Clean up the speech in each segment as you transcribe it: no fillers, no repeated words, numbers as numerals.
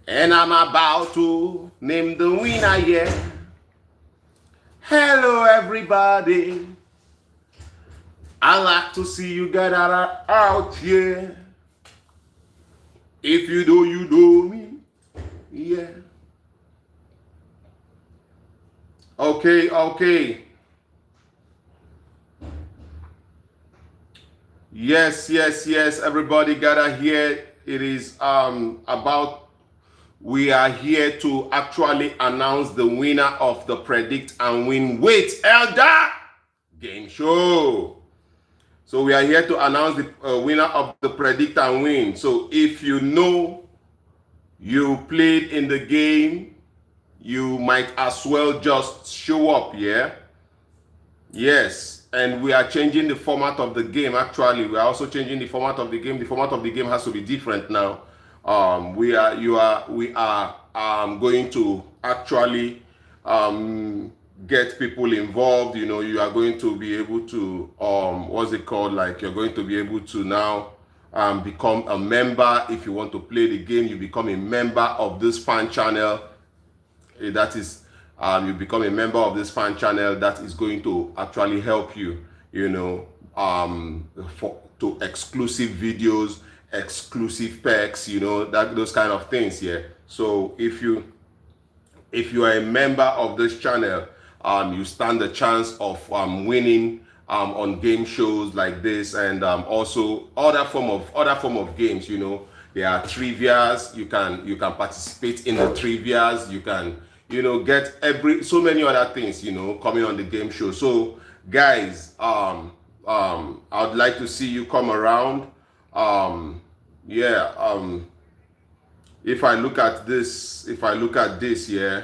And I'm about to name the winner, yeah. Hello, everybody. I like to see you get out here. If you do, you do me. Yeah. Okay. Yes. Everybody gather here. It is we are here to actually announce the winner of the Predict and Win with Elder game show. So we are here to announce the winner of the Predict and Win. So if you know you played in the game, you might as well just show up, yeah? Yes, and we are changing the format of the game. Actually, we are also changing the format of the game. The format of the game has to be different now. We are going to actually get people involved. You know, you are going to be able to what's it called? Like, you're going to be able to now become a member. If you want to play the game, you become a member of this fan channel. That is, you become a member of this fan channel. That is going to actually help you, you know, to exclusive videos, exclusive perks, you know, those kind of things. Yeah. So if you are a member of this channel, you stand a chance of winning on game shows like this, and also other form of games. You know, there are trivias. You can participate in the trivias. You can, you know, get so many other things, you know, coming on the game show. So guys, I would like to see you come around. If I look at this, yeah,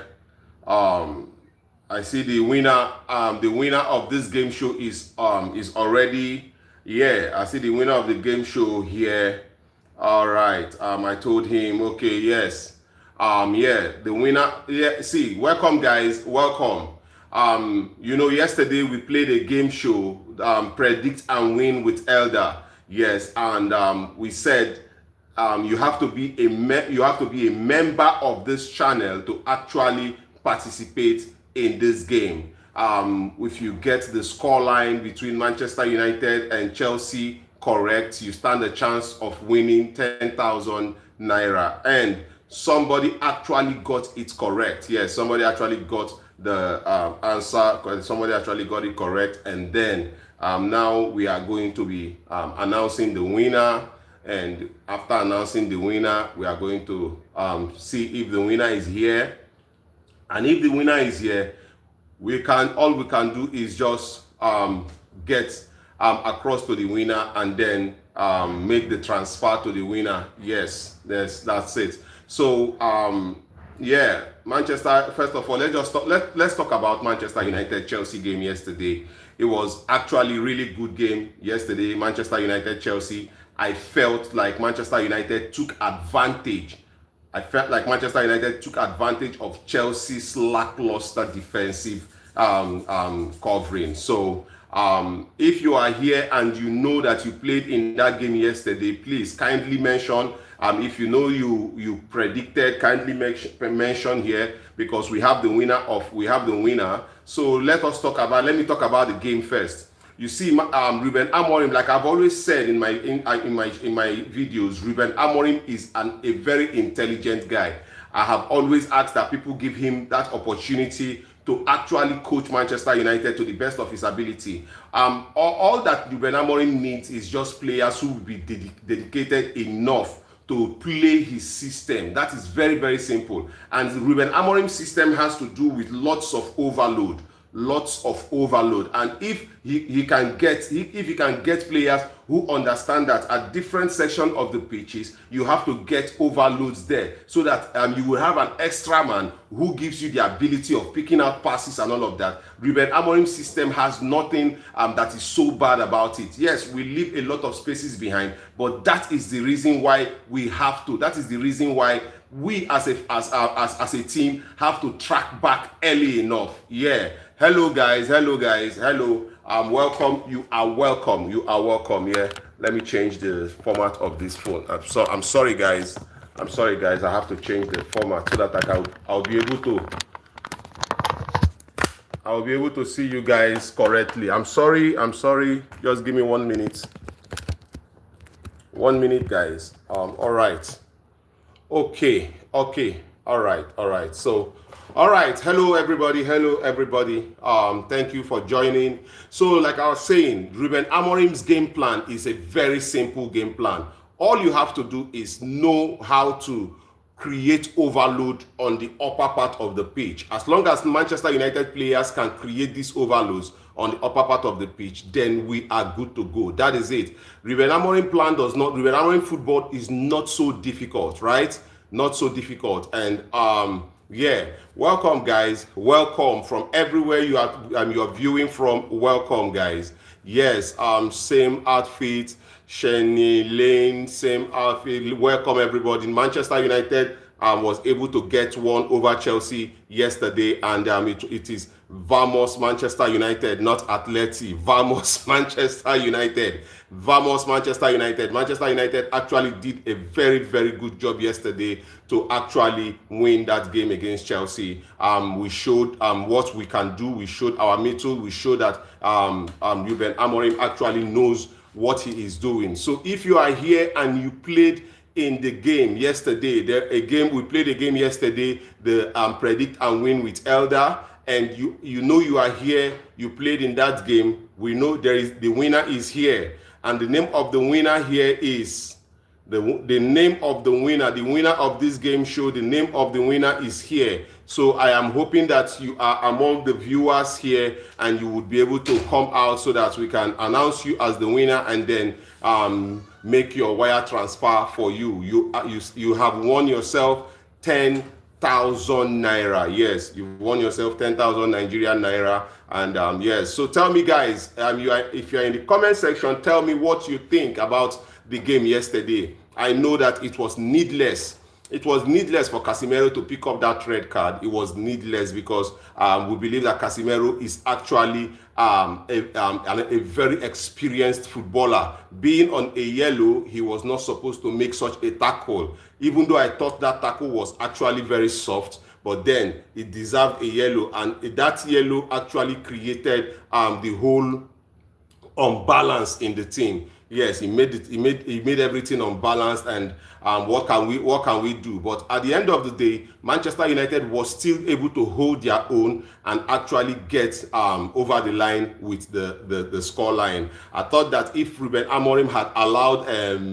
I see the winner. The winner of this game show is already, yeah. I see the winner of the game show here. All right. I told him, okay, yes. Yeah, the winner. Yeah. See, welcome, guys. Welcome. You know, yesterday we played a game show, Predict and Win with Elder. Yes, and we said you have to be a member of this channel to actually participate in this game. If you get the scoreline between Manchester United and Chelsea correct, you stand a chance of winning 10,000 naira. And somebody actually got it correct. Yes, somebody actually got the answer. Somebody actually got it correct. And then now we are going to be announcing the winner. And after announcing the winner, we are going to see if the winner is here. And if the winner is here, all we can do is just get across to the winner and then make the transfer to the winner. Yes, that's it. So yeah, Manchester. First of all, let's talk about Manchester United Chelsea game yesterday. It was actually really good game yesterday. Manchester United Chelsea. I felt like Manchester United took advantage. Of Chelsea's lackluster defensive covering. So if you are here and you know that you played in that game yesterday, please kindly mention. If you know you predicted, kindly mention here, because we have the winner. So let me talk about the game first. You see, Ruben Amorim, like I've always said in my videos, Ruben Amorim is a very intelligent guy. I have always asked that people give him that opportunity to actually coach Manchester United to the best of his ability. All that Ruben Amorim needs is just players who will be dedicated enough to play his system. That is very, very simple. And Ruben Amorim's system has to do with lots of overload. And if he can get players who understand that at different sections of the pitches you have to get overloads there, so that you will have an extra man who gives you the ability of picking out passes and all of that. Ruben Amorim's system has nothing that is so bad about it. Yes, we leave a lot of spaces behind, but that is the reason why we have to. That is the reason why we as a team have to track back early enough. Yeah. Hello guys. Hello. Welcome. You are welcome. Yeah. Let me change the format of this phone. I'm sorry guys. I'm sorry, guys. I have to change the format so that I'll be able to see you guys correctly. I'm sorry. Just give me 1 minute. 1 minute, guys. All right. Okay. All right. So, all right. Hello, everybody. Thank you for joining. So, like I was saying, Ruben Amorim's game plan is a very simple game plan. All you have to do is know how to create overload on the upper part of the pitch. As long as Manchester United players can create these overloads on the upper part of the pitch, then we are good to go. That is it. Ruben Amorim football is not so difficult, right? Not so difficult. And yeah, welcome, guys. Welcome from everywhere you are viewing from. Welcome, guys. Yes, same outfit. Shenny Lane, same outfit. Welcome, everybody. Manchester United was able to get one over Chelsea yesterday, and it is Vamos Manchester United, not Atleti. Vamos Manchester United. Vamos Manchester United. Manchester United actually did a very, very good job yesterday to actually win that game against Chelsea. We showed what we can do. We showed our mettle. We showed that Ruben Amorim actually knows what he is doing. So if you are here and you played in the game yesterday, we played a game yesterday, the Predict and Win with Elder, and you know you are here, you played in that game, we know the winner is here, and the name of the winner here is the name of the winner of this game show. The name of the winner is here. So I am hoping that you are among the viewers here and you would be able to come out so that we can announce you as the winner and then make your wire transfer for you. You have won yourself 10,000 naira. Yes, you've won yourself 10,000 Nigerian naira. And yes, so tell me, guys, if you're in the comment section, tell me what you think about the game yesterday. I know that it was needless. It was needless for Casemiro to pick up that red card. It was needless because we believe that Casemiro is actually a very experienced footballer. Being on a yellow, he was not supposed to make such a tackle. Even though I thought that tackle was actually very soft, but then it deserved a yellow, and that yellow actually created the whole unbalance in the team. Yes, he made everything unbalanced, and what can we do? But at the end of the day, Manchester United was still able to hold their own and actually get over the line with the score line. I thought that if Ruben Amorim had allowed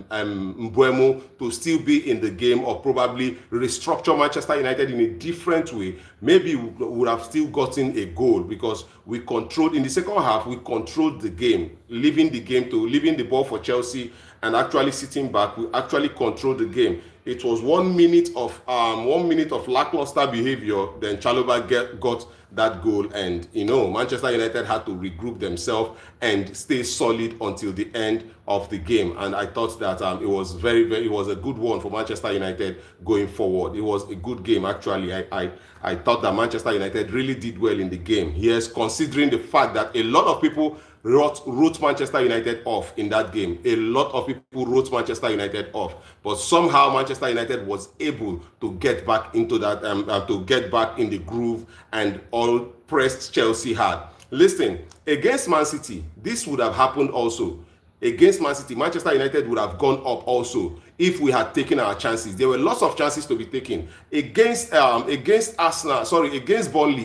Mbeumo to still be in the game, or probably restructure Manchester United in a different way, maybe we would have still gotten a goal, because we controlled in the second half. We controlled the game, leaving the ball for Chelsea and actually sitting back. We actually controlled the game. It was 1 minute of lackluster behavior. Then Chalobah got that goal, and Manchester United had to regroup themselves and stay solid until the end of the game. And I thought that it was it was a good one for Manchester United going forward. It was a good game, actually. I thought that Manchester United really did well in the game. Yes, considering the fact that a lot of people wrote Manchester United off in that game. A lot of people wrote Manchester United off, but somehow Manchester United was able to get back into that, to get back in the groove, and all pressed Chelsea hard. Listen, against Man City, this would have happened also. Against Man City, Manchester United would have gone up also if we had taken our chances. There were lots of chances to be taken. Against Burnley,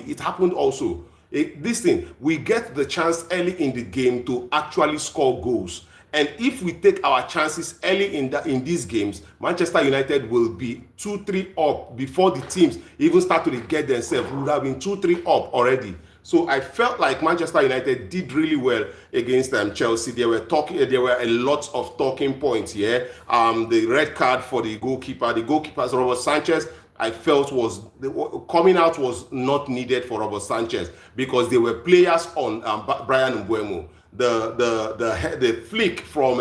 it happened also. We get the chance early in the game to actually score goals. And if we take our chances early in these games, Manchester United will be 2-3 up before the teams even start to get themselves. We would have been 2-3 up already. So I felt like Manchester United did really well against Chelsea. There were a lot of talking points here. The red card for the goalkeeper. The goalkeeper, Robert Sanchez, I felt coming out was not needed for Robert Sanchez, because there were players on Bryan Mbeumo. The flick from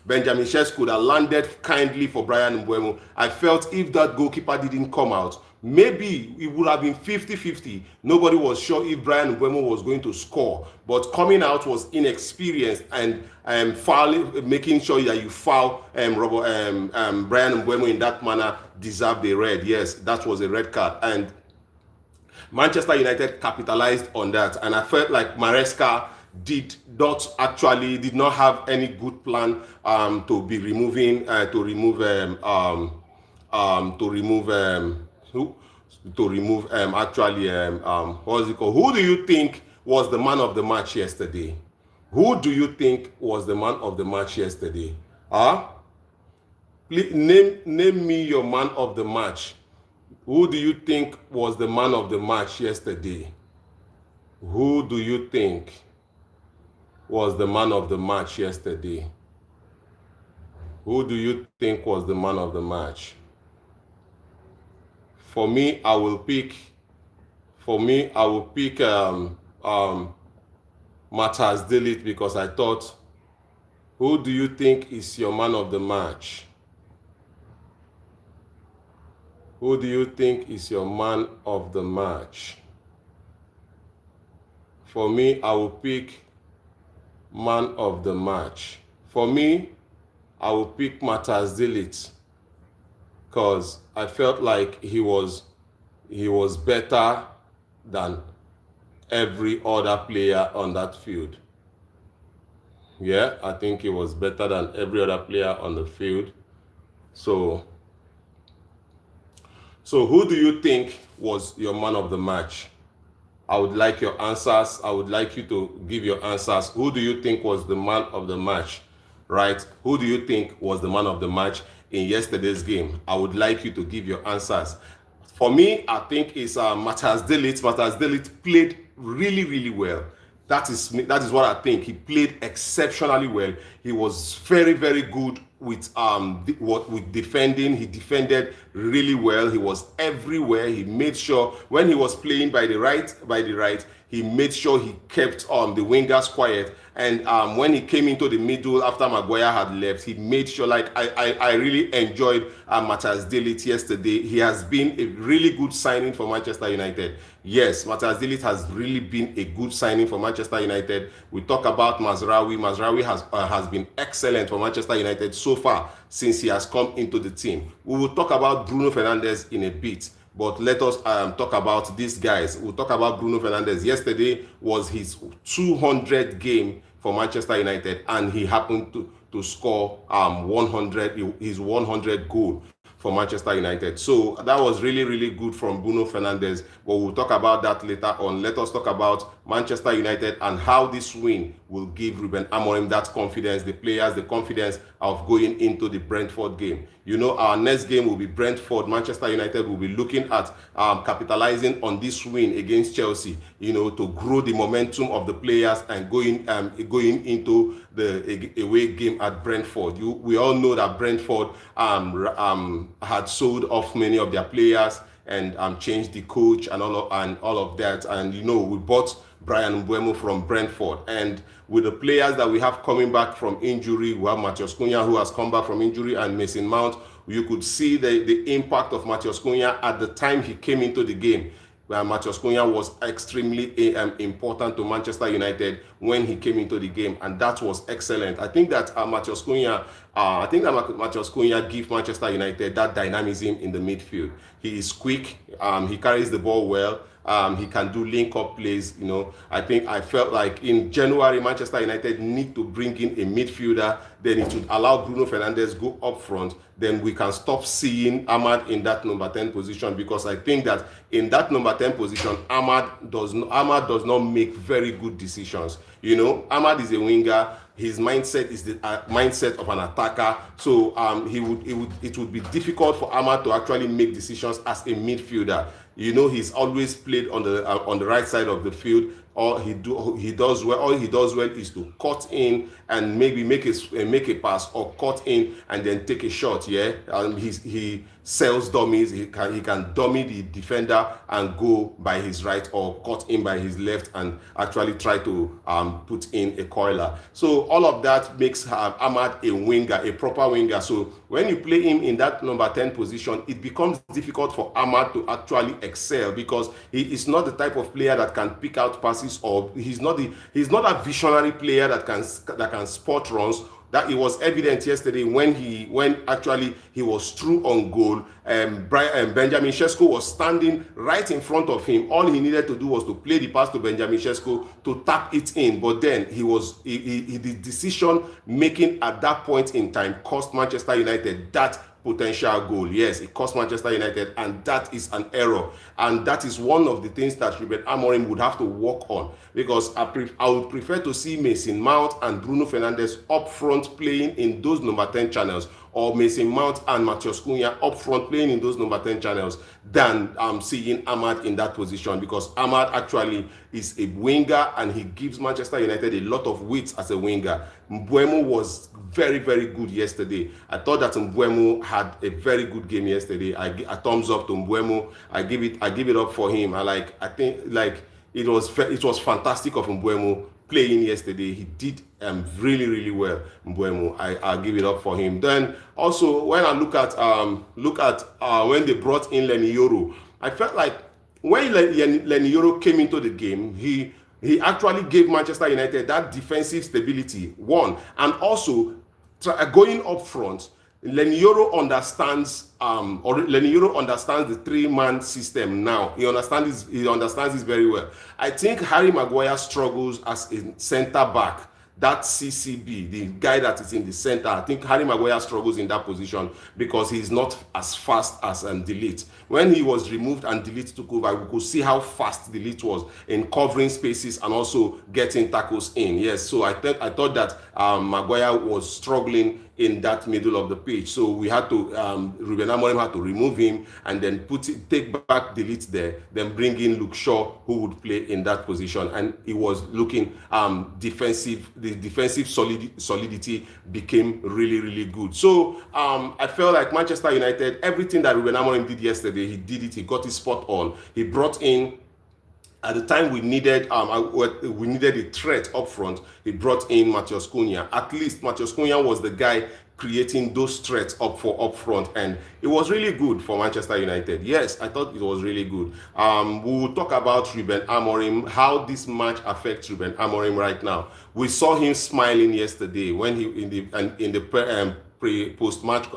Benjamin Sesko could have landed kindly for Brian Mbeumo. I felt if that goalkeeper didn't come out, maybe it would have been 50-50. Nobody was sure if Brian Mbeumo was going to score, but coming out was inexperienced and fouling, making sure that you foul Brian Mbeumo in that manner deserved a red. Yes, that was a red card, and Manchester United capitalized on that, and I felt like Maresca did not have any good plan to be removing what's it called? Who do you think was the man of the match yesterday? Who do you think was the man of the match yesterday? Please name me your man of the match. Who do you think was the man of the match yesterday? Who do you think was the man of the match yesterday? Who do you think was the man of the match? For me, I will pick Matthias De Ligt, because I thought, who do you think is your man of the match? Who do you think is your man of the match? For me, I will pick man of the match. For me, I will pick Matthias De Ligt, because I felt like he was better than every other player on that field. Yeah, I think he was better than every other player on the field. So who do you think was your man of the match? I would like your answers. I would like you to give your answers. Who do you think was the man of the match? Right? Who do you think was the man of the match in yesterday's game? I would like you to give your answers. For me, I think it's Matthias De Ligt. Matthias De Ligt played really, really well. That is what I think. He played exceptionally well. He was very, very good with defending. He defended really well. He was everywhere. He made sure when he was playing by the right, he made sure he kept the wingers quiet. And when he came into the middle after Maguire had left, he made sure, like, I really enjoyed Matthias De Ligt yesterday. He has been a really good signing for Manchester United. Yes, Matthias De Ligt has really been a good signing for Manchester United. We talk about Mazraoui. Mazraoui has been excellent for Manchester United so far since he has come into the team. We will talk about Bruno Fernandez in a bit, but let us talk about these guys. We'll talk about Bruno Fernandez. Yesterday was his 200th game for Manchester United, and he happened to score 100, his 100th goal for Manchester United. So that was really, really good from Bruno Fernandez, but we'll talk about that later on. Let us talk about Manchester United and how this win will give Ruben Amorim that confidence, the players, the confidence of going into the Brentford game. You know, our next game will be Brentford. Manchester United will be looking at capitalizing on this win against Chelsea, you know, to grow the momentum of the players and going into the away game at Brentford. We all know that Brentford had sold off many of their players and changed the coach and all of that. And, you know, we bought Brian Mbeumo from Brentford. And with the players that we have coming back from injury, we have Matheus Cunha, who has come back from injury, and Mason Mount. You could see the impact of Matheus Cunha at the time he came into the game. Matheus Cunha was extremely important to Manchester United when he came into the game, and that was excellent. I think that Matheus Cunha gives Manchester United that dynamism in the midfield. He is quick. He carries the ball well. He can do link-up plays. You know, I felt like in January, Manchester United need to bring in a midfielder. Then it would allow Bruno Fernandez go up front. Then we can stop seeing Ahmad in that number 10 position, because I think that in that number 10 position, Ahmad does not make very good decisions. You know, Ahmad is a winger. His mindset is the mindset of an attacker. So it would be difficult for Ahmad to actually make decisions as a midfielder. He's always played on the right side of the field. All he does well is to cut in and maybe make a pass, or cut in and then take a shot. Yeah, he sells dummies. He can dummy the defender and go by his right, or cut in by his left and actually try to put in a coiler. So all of that makes Ahmad a winger, a proper winger. So when you play him in that number 10 position, it becomes difficult for Ahmad to actually excel, because he is not the type of player that can pick out passes, or he's not a visionary player that can spot runs. That it was evident yesterday when actually he was through on goal. Benjamin Sesko was standing right in front of him. All he needed to do was to play the pass to Benjamin Sesko to tap it in. But then the decision making at that point in time cost Manchester United that potential goal. Yes, it cost Manchester United, and that is an error. And that is one of the things that Ruben Amorim would have to work on, because I would prefer to see Mason Mount and Bruno Fernandez up front playing in those number 10 channels, or Mason Mount and Matheus Cunha up front playing in those number 10 channels, than seeing Ahmad in that position, because Ahmad actually is a winger and he gives Manchester United a lot of width as a winger. Mbeumo was very, very good yesterday. I thought that Mbeumo had a very good game yesterday. A thumbs up to Mbeumo. I give it up for him. I think it was fantastic of Mbeumo playing yesterday. He did really, really well. Mbeumo, I'll give it up for him. Then also when I look at when they brought in Leny Yoro, I felt like when Leny Yoro came into the game, he actually gave Manchester United that defensive stability, one, and also going up front. Leny Yoro understands the three-man system now. He understands this very well. I think Harry Maguire struggles as a centre back. That CCB, the guy that is in the center, I think Harry Maguire struggles in that position because he's not as fast as Delete. When he was removed and Delete took over, we could see how fast Delete was in covering spaces and also getting tackles in. Yes, so I thought that Maguire was struggling in that middle of the pitch. So we had to, Ruben Amorim had to remove him and then take back Delete there, then bring in Luke Shaw, who would play in that position. And he was looking defensive. The defensive solidity became really, really good. So I felt like Manchester United, everything that Ruben Amorim did yesterday, he did it. He got his spot on. He brought in, at the time we needed a threat up front, he brought in Matheus Cunha. At least Matheus Cunha was the guy creating those threats up front, and it was really good for Manchester United. Yes, I thought it was really good. We will talk about Ruben Amorim, how this match affects Ruben Amorim right now. We saw him smiling yesterday when he in the post-match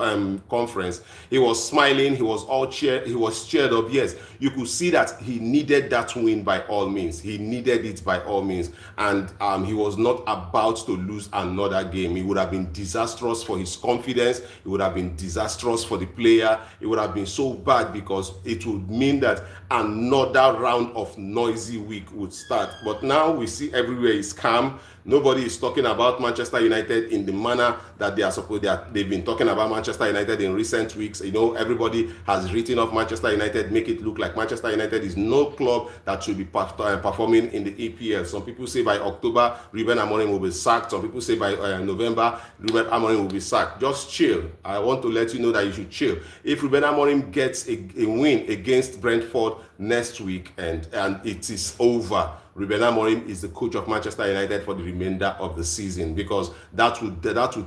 conference. He was smiling. He was cheered up. Yes, you could see that he needed that win by all means. He needed it by all means, and he was not about to lose another game. It would have been disastrous for his confidence. It would have been disastrous for the player. It would have been so bad because it would mean that another round of noisy week would start. But now we see everywhere is calm. Nobody is talking about Manchester United in the manner that they've been talking about Manchester United in recent weeks. Everybody has written off Manchester United, make it look like Manchester United is no club that should be performing in the EPL. Some people say by October, Ruben Amorim will be sacked. Some people say by November, Ruben Amorim will be sacked. Just chill. I want to let you know that you should chill. If Ruben Amorim gets a win against Brentford next week and it is over, Ruben Amorim is the coach of Manchester United for the remainder of the season, because that would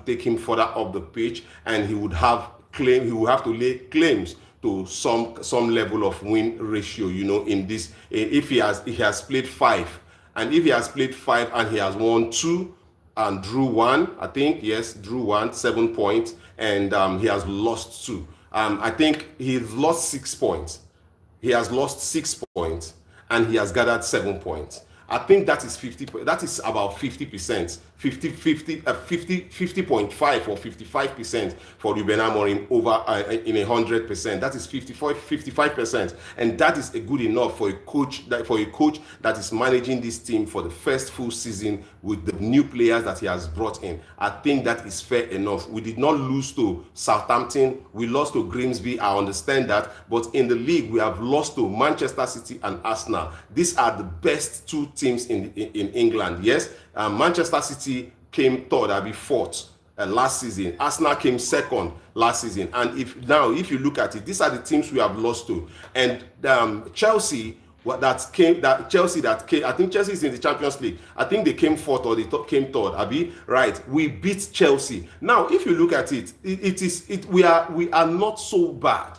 take him further up the pitch, and he would have to lay claims to some level of win ratio. In this, if he has played 5, and if he has played 5 and he has won 2 and drew 1, I think, yes, drew 1, 7 points, and he has lost 2. I think he's lost 6 points. He has lost 6 points. And he has gathered 7 points. I think that is 50. That is about 50%, 50.5 or 55% for Ruben Amorim over in 100%. That is 55%, and that is a good enough for a coach that is managing this team for the first full season with the new players that he has brought in. I think that is fair enough. We did not lose to Southampton. We lost to Grimsby. I understand that, but in the league we have lost to Manchester City and Arsenal. These are the best two teams in England. Yes, Manchester City came third, I'll be fourth last season. Arsenal came second last season. And if you look at it, these are the teams we have lost to. And Chelsea, I think Chelsea is in the Champions League. I think they came fourth or they came third. Abi, right? We beat Chelsea. Now, if you look at it, we are not so bad.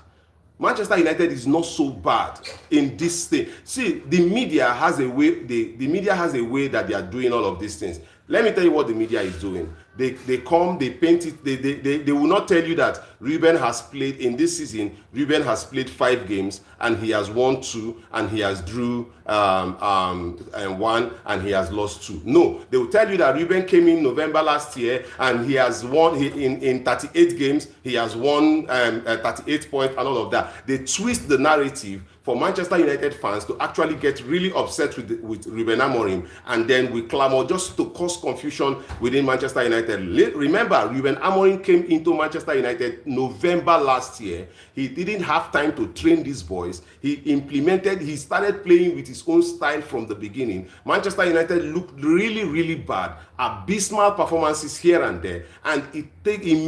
Manchester United is not so bad in this thing. See, the media has a way. The media has a way that they are doing all of these things. Let me tell you what the media is doing. They come, they paint it. They will not tell you that Ruben has played in this season. Ruben has played 5 games and he has won 2 and he has drew 1 and he has lost 2. No, they will tell you that Ruben came in November last year and he has won in 38 games. He has won 38 points and all of that. They twist the narrative for Manchester United fans to actually get really upset with Ruben Amorim, and then we clamor just to cause confusion within Manchester United. Remember, Ruben Amorim came into Manchester United November last year. He didn't have time to train these boys. He started playing with his own style from the beginning. Manchester United looked really, really bad. Abysmal performances here and there, and it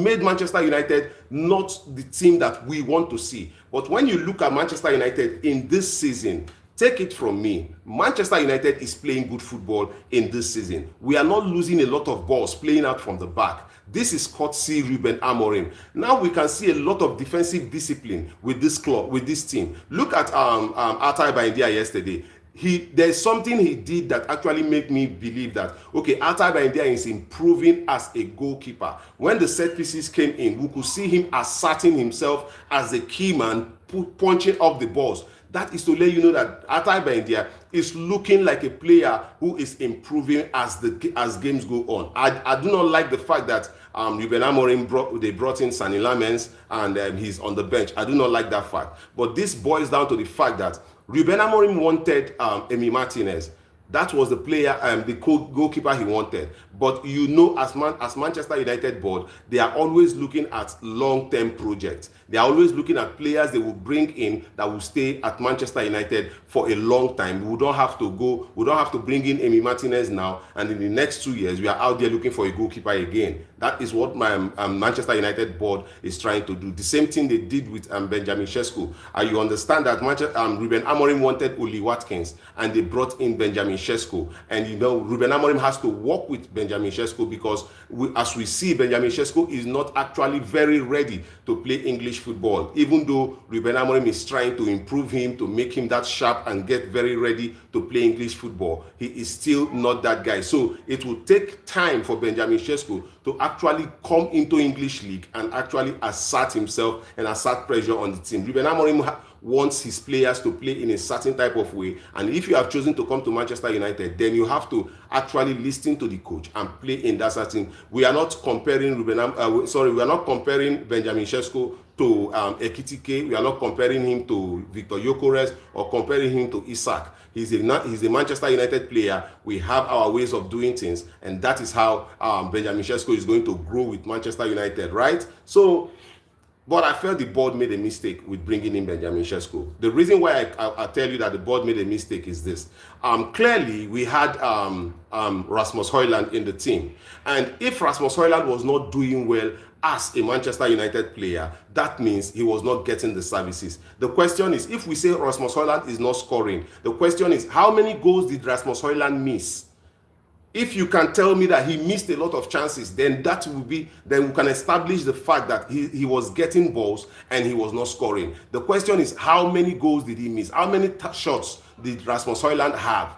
made Manchester United not the team that we want to see. But when you look at Manchester United in this season, take it from me, Manchester United is playing good football in this season. We are not losing a lot of balls playing out from the back. This is courtesy Ruben Amorim. Now we can see a lot of defensive discipline with this club, with this team. Look at Altay Bayindia yesterday. There's something he did that actually made me believe that, okay, Altay Bayindia is improving as a goalkeeper. When the set pieces came in, we could see him asserting himself as a key man, punching up the balls. That is to let you know that Altay Bayindia is looking like a player who is improving as games go on. I do not like the fact that Ruben Amorim brought in Sani Lamens and he's on the bench. I do not like that fact. But this boils down to the fact that Ruben Amorim wanted Emi Martinez. That was the player, the goalkeeper he wanted. But you know, as Manchester United board, they are always looking at long-term projects. They are always looking at players they will bring in that will stay at Manchester United for a long time. We don't have to bring in Emi Martinez now, and in the next 2 years, we are out there looking for a goalkeeper again. That is what my Manchester United board is trying to do. The same thing they did with Benjamin Sesko. You understand that Ruben Amorim wanted Oli Watkins, and they brought in Benjamin Sesko. And you know, Ruben Amorim has to work with Benjamin Sesko because, as we see, Benjamin Sesko is not actually very ready to play English football. Even though Ruben Amorim is trying to improve him, to make him that sharp and get very ready to play English football, he is still not that guy. So it will take time for Benjamin Sesko to actually come into English league and actually assert himself and assert pressure on the team. Ruben Amorim wants his players to play in a certain type of way, and if you have chosen to come to Manchester United, then you have to actually listen to the coach and play in that certain. We are not comparing we are not comparing Benjamin Sesko to Ekitike. We are not comparing him to Victor Gyökeres or comparing him to Isak. He's a Manchester United player. We have our ways of doing things, and that is how Benjamin Sesko is going to grow with Manchester United, right? So, but I felt the board made a mistake with bringing in Benjamin Sesko. The reason why I tell you that the board made a mistake is this. Clearly, we had Rasmus Højlund in the team. And if Rasmus Højlund was not doing well as a Manchester United player, that means he was not getting the services. The question is, if we say Rasmus Højlund is not scoring, the question is, how many goals did Rasmus Højlund miss? If you can tell me that he missed a lot of chances, then we can establish the fact that he was getting balls and he was not scoring. The question is, how many goals did he miss? How many shots did Rasmus Højlund have?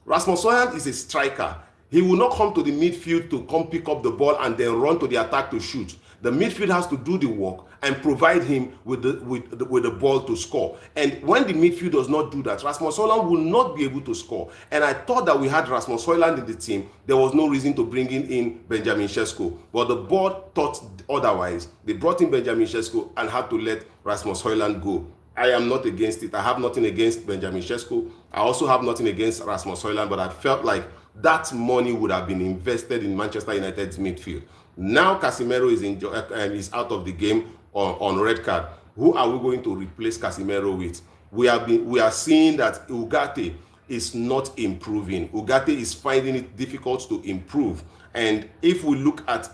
Rasmus Højlund is a striker. He will not come to the midfield to come pick up the ball and then run to the attack to shoot. The midfield has to do the work and provide him with the ball to score. And when the midfield does not do that, Rasmus Højlund will not be able to score. And I thought that we had Rasmus Højlund in the team. There was no reason to bring in Benjamin Sesko. But the board thought otherwise. They brought in Benjamin Sesko and had to let Rasmus Højlund go. I am not against it. I have nothing against Benjamin Sesko. I also have nothing against Rasmus Højlund, but I felt like that money would have been invested in Manchester United's midfield. Now Casemiro is out of the game on red card. Who are we going to replace Casemiro with? We are seeing that Ugarte is not improving. Ugarte is finding it difficult to improve. And if we look at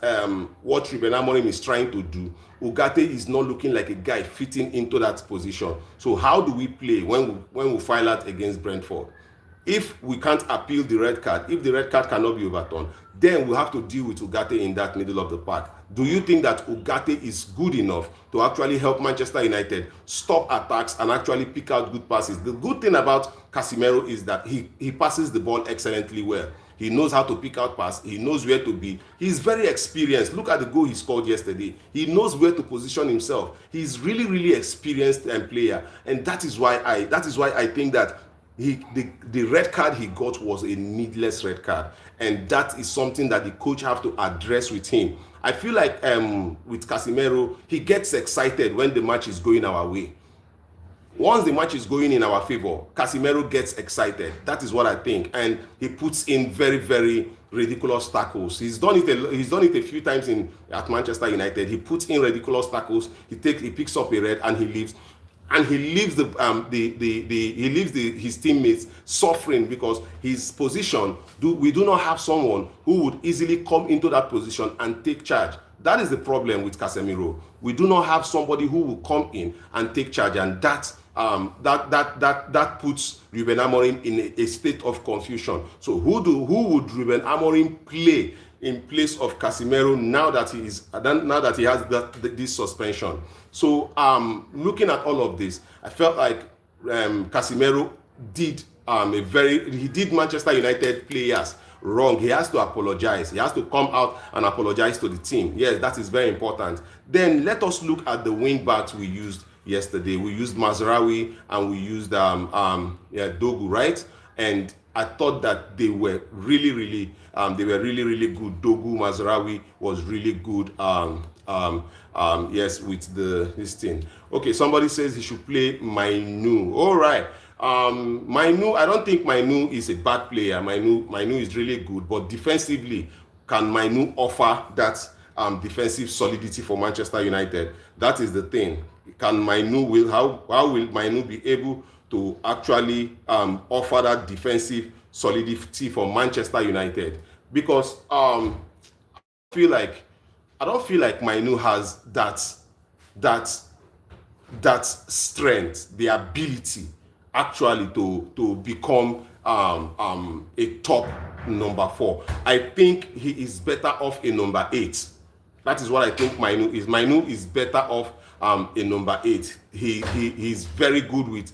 what Ruben Amorim is trying to do, Ugarte is not looking like a guy fitting into that position. So how do we play when we file out against Brentford? If we can't appeal the red card, if the red card cannot be overturned, then we have to deal with Ugarte in that middle of the park. Do you think that Ugarte is good enough to actually help Manchester United stop attacks and actually pick out good passes? The good thing about Casemiro is that he passes the ball excellently well. He knows how to pick out pass. He knows where to be. He's very experienced. Look at the goal he scored yesterday. He knows where to position himself. He's really, really experienced player, and that is why I think that the red card he got was a needless red card, and that is something that the coach have to address with him. I feel like with Casemiro, he gets excited when the match is going our way. Once the match is going in our favor, Casemiro gets excited. That is what I think, and he puts in very, very ridiculous tackles. He's done it a few times at Manchester United. He puts in ridiculous tackles. He picks up a red and he leaves. And he leaves his teammates suffering because his position. We do not have someone who would easily come into that position and take charge. That is the problem with Casemiro. We do not have somebody who will come in and take charge, and that puts Ruben Amorim in a state of confusion. So who would Ruben Amorim play in place of Casemiro now that he has this suspension? So looking at all of this, I felt like Casemiro did Manchester United players wrong. He has to apologize. He has to come out and apologize to the team. Yes, that is very important. Then let us look at the wing backs we used yesterday. We used Mazraoui and we used Dogu, right? And I thought that they were really, really good. Dogu, Mazraoui was really good. Yes, with this thing. Okay, somebody says he should play Mainu. All right. Mainu, I don't think Mainu is a bad player. Mainu is really good, but defensively, can Mainu offer that defensive solidity for Manchester United? That is the thing. How will Mainu be able to actually offer that defensive solidity for Manchester United? Because I don't feel like Mainu has that strength, the ability actually to become a top number 4. I think he is better off a number 8. That is what I think Mainu is. Mainu is better off a number 8. He's very good with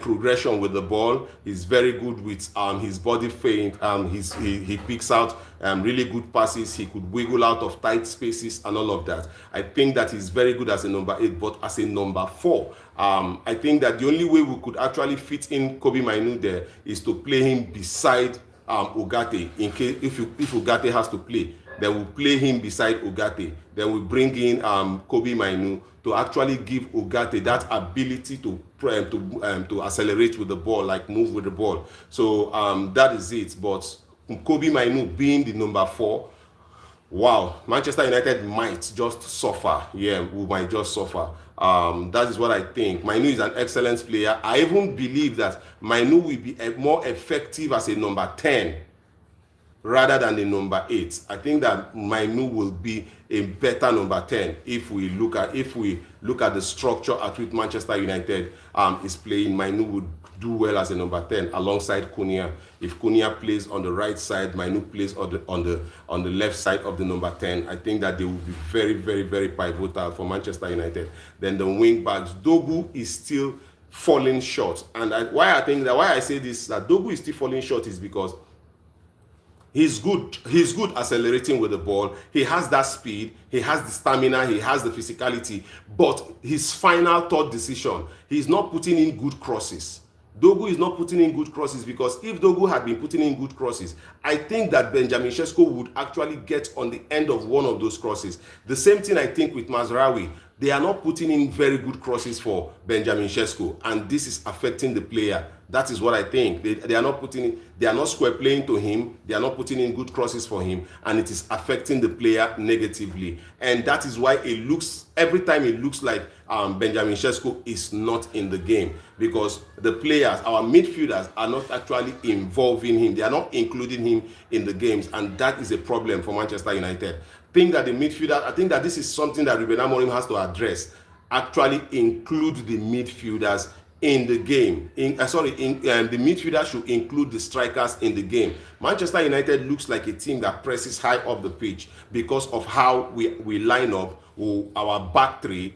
progression with the ball. He's very good with his body feint. He picks out really good passes. He could wiggle out of tight spaces and all of that. I think that he's very good as a number 8, but as a number 4, I think that the only way we could actually fit in Kobbie Mainoo there is to play him beside Ugarte. In case if Ugarte has to play, then we'll play him beside Ugarte. Then we bring in Kobbie Mainoo to actually give Ugarte that ability to accelerate with the ball, like move with the ball. So that is it. But Kobbie Mainoo being the number 4, wow, Manchester United might just suffer. Yeah, we might just suffer. That is what I think. Mainoo is an excellent player. I even believe that Mainoo will be more effective as a number 10 rather than the number 8. I think that Mainoo will be a better number 10 if we look at the structure at which Manchester United is playing. Mainoo would do well as a number 10 alongside Cunha. If Cunha plays on the right side, Mainoo plays on the left side of the number 10. I think that they will be very, very, very pivotal for Manchester United. Then the wing backs, Dogu is still falling short. And why I say this, that Dogu is still falling short, is because He's good. He's good accelerating with the ball. He has that speed. He has the stamina. He has the physicality. But his final thought decision, he's not putting in good crosses. Dogu is not putting in good crosses, because if Dogu had been putting in good crosses, I think that Benjamin Sesko would actually get on the end of one of those crosses. The same thing I think with Mazraoui. They are not putting in very good crosses for Benjamin Sesko, and this is affecting the player. That is what I think. They are not putting in, they are not square playing to him. They are not putting in good crosses for him, and it is affecting the player negatively. And that is why it looks, every time it looks like Benjamin Sesko is not in the game, because the players, our midfielders, are not actually involving him. They are not including him in the games, and that is a problem for Manchester United. I think that this is something that Ruben Amorim has to address. Actually include the midfielders in the game. The midfielders should include the strikers in the game. Manchester United looks like a team that presses high up the pitch because of how we line up. Our back three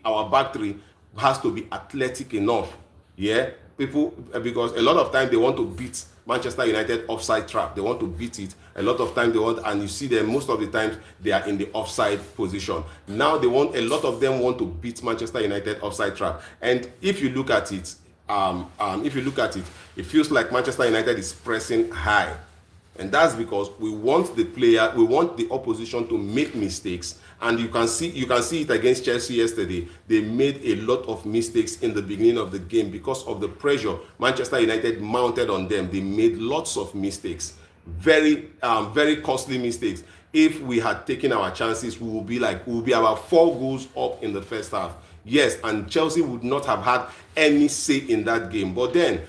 has to be athletic enough. Yeah, because a lot of times they want to beat Manchester United offside trap. They want to beat it. A lot of times they want, and you see them most of the times they are in the offside position. Now a lot of them want to beat Manchester United offside trap. And if you look at it, it feels like Manchester United is pressing high. And that's because we want the opposition to make mistakes. And you can see it against Chelsea yesterday. They made a lot of mistakes in the beginning of the game because of the pressure Manchester United mounted on them. They made lots of mistakes, very costly mistakes. If we had taken our chances, we will be about 4 goals up in the first half. Yes, and Chelsea would not have had any say in that game. But then,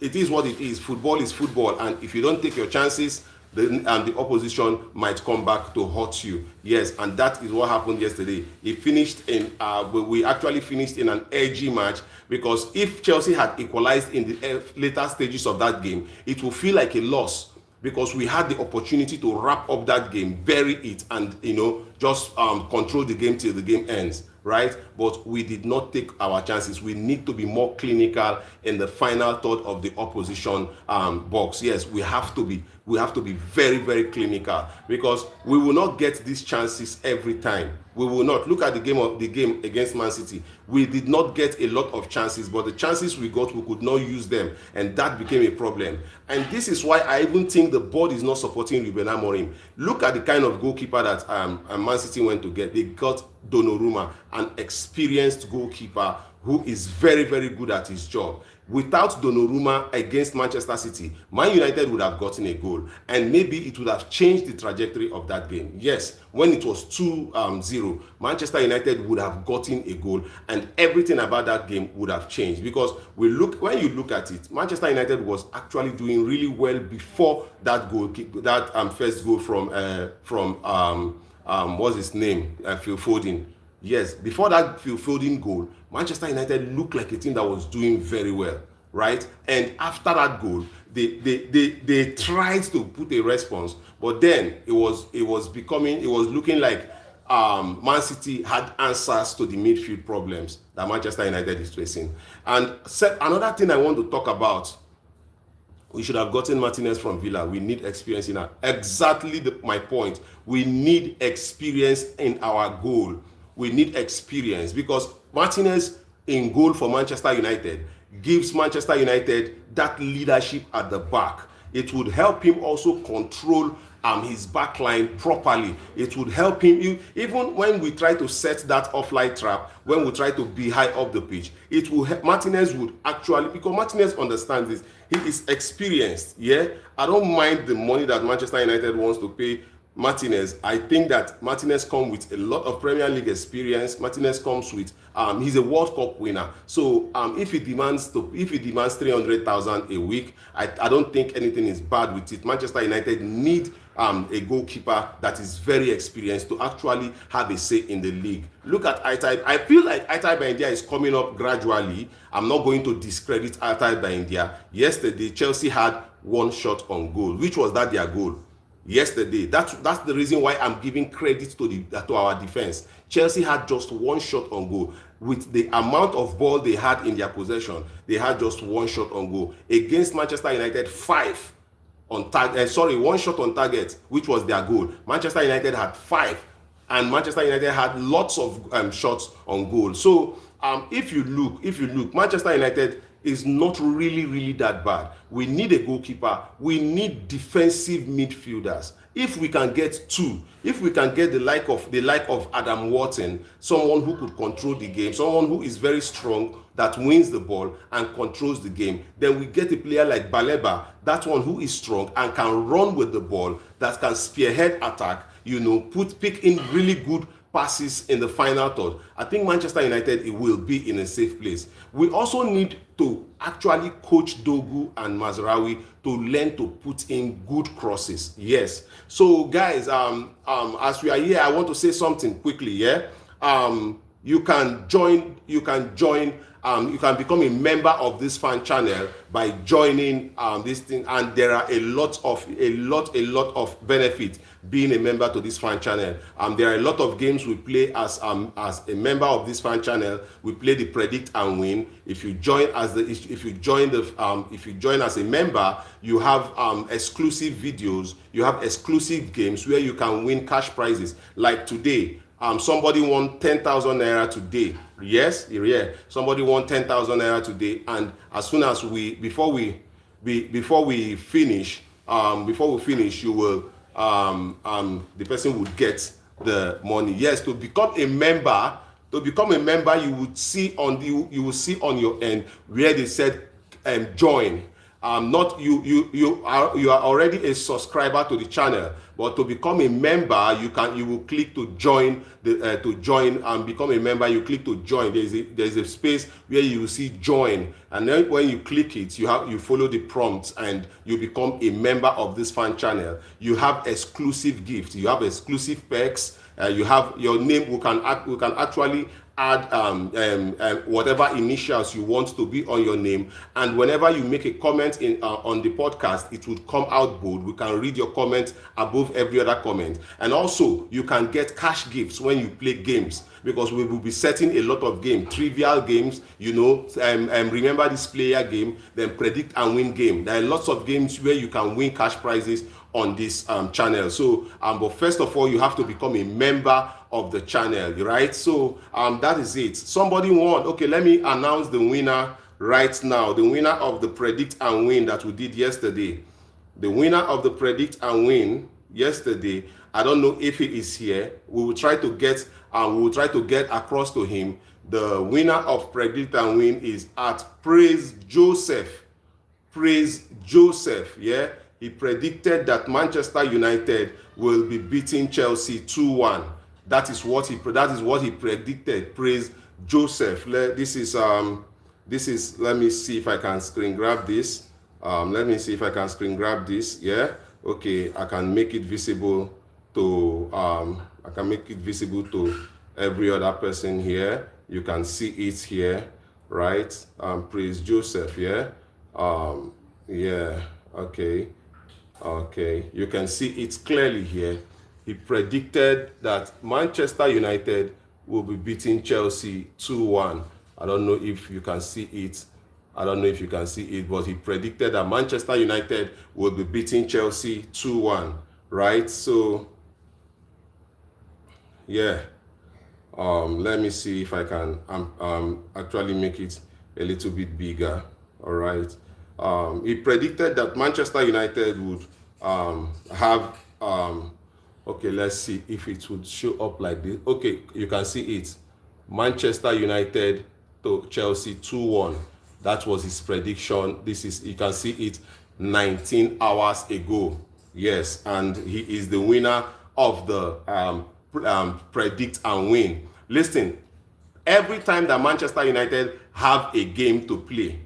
it is what it is. Football is football, and if you don't take your chances, the opposition might come back to hurt you. Yes, and that is what happened yesterday. We actually finished in an edgy match, because if Chelsea had equalized in the later stages of that game, it will feel like a loss, because we had the opportunity to wrap up that game, bury it, and just control the game till the game ends, right? But we did not take our chances. We need to be more clinical in the final third of the opposition box. Yes, we have to be very, very clinical, because we will not get these chances every time. We will not. Look at the game against Man City. We did not get a lot of chances, but the chances we got, we could not use them, and that became a problem. And this is why I even think the board is not supporting Ruben Amorim. Look at the kind of goalkeeper that Man City went to get. They got Donnarumma, an experienced goalkeeper who is very, very good at his job. Without Donnarumma against Manchester City, Man United would have gotten a goal, and maybe it would have changed the trajectory of that game. Yes, when it was 2-0, Manchester United would have gotten a goal, and everything about that game would have changed, because when you look at it, Manchester United was actually doing really well before that goal, first goal from what's his name, Phil Foden. Yes, before that Phil Foden goal, Manchester United looked like a team that was doing very well, right? And after that goal, they tried to put a response, but then it was looking like Man City had answers to the midfield problems that Manchester United is facing. And another thing I want to talk about, we should have gotten Martinez from Villa. We need experience in that. Exactly my point. We need experience in our goal. We need experience, because Martinez in goal for Manchester United gives Manchester United that leadership at the back. It would help him also control his back line properly. It would help him, even when we try to set that offline trap, when we try to be high up the pitch, it will help. Martinez would actually, because Martinez understands this, he is experienced. Yeah, I don't mind the money that Manchester United wants to pay Martinez. I think that Martinez comes with a lot of Premier League experience. Martinez comes with he's a World Cup winner. So if he demands 300,000 a week, I don't think anything is bad with it. Manchester United need a goalkeeper that is very experienced to actually have a say in the league. Look at Altay. I feel like Altay Bayindia is coming up gradually. I'm not going to discredit Altay Bayindia. Yesterday, Chelsea had one shot on goal. Which was that their goal? Yesterday, that's the reason why I'm giving credit to our defense. Chelsea had just one shot on goal. With the amount of ball they had in their possession, they had just one shot on goal. Against Manchester United, 5. on target. Sorry, 1 shot on target, which was their goal. Manchester United had 5, and Manchester United had lots of shots on goal. So if you look, Manchester United is not really that bad. We need a goalkeeper. We need defensive midfielders. If we can get 2, if we can get the like of Adam Wharton, someone who could control the game, someone who is very strong, that wins the ball and controls the game, then we get a player like Baleba, that one who is strong and can run with the ball, that can spearhead attack, pick in really good passes in the final third. I think Manchester United, it will be in a safe place. We also need to actually coach Dogu and Mazraoui to learn to put in good crosses. Yes. So guys, as we are here, I want to say something quickly. Yeah. You can become a member of this fan channel by joining this thing, and there are a lot of benefits being a member to this fan channel. There are a lot of games we play as a member of this fan channel. We play the predict and win. If you join as a member, you have exclusive videos, you have exclusive games where you can win cash prizes. Like today, somebody won 10,000 naira today. Yes, yeah. Somebody won 10,000 naira today, and as soon as before we finish, you will the person would get the money. Yes, to become a member, you will see on your end where they said join. Not you are already a subscriber to the channel, but to become a member, you will click to join to join and become a member. You click to join. There's a space where you will see join, and then when you click it, you follow the prompts and you become a member of this fan channel. You have exclusive gifts. You have exclusive perks. You have your name. We can actually add whatever initials you want to be on your name, and whenever you make a comment on the podcast, it would come out bold. We can read your comment above every other comment, and also you can get cash gifts when you play games, because we will be setting a lot of games, trivial games, remember this player game, then predict and win game. There are lots of games where you can win cash prizes on this channel. So but first of all, you have to become a member of the channel, right? So that is it. Somebody won. Okay, let me announce the winner right now. The winner of the predict and win that we did yesterday. The winner of the predict and win yesterday, I don't know if he is here. We will try to get across to him. The winner of predict and win is at Praise Joseph. Praise Joseph, yeah. He predicted that Manchester United will be beating Chelsea 2-1. That is what he predicted. Praise Joseph. Let me see if I can screen grab this. Yeah. Okay, I can make it visible to every other person here. You can see it here, right? Praise Joseph, yeah. Yeah. Okay, you can see it clearly here. He predicted that Manchester United will be beating Chelsea 2-1. I don't know if you can see it. But he predicted that Manchester United will be beating Chelsea 2-1, right? So, yeah. Let me see if I can actually make it a little bit bigger, all right? He predicted that Manchester United would have okay, let's see if it would show up like this. Okay, you can see it. Manchester United to Chelsea 2-1. That was his prediction. You can see it 19 hours ago. Yes, and he is the winner of the predict and win. Listen, every time that Manchester United have a game to play,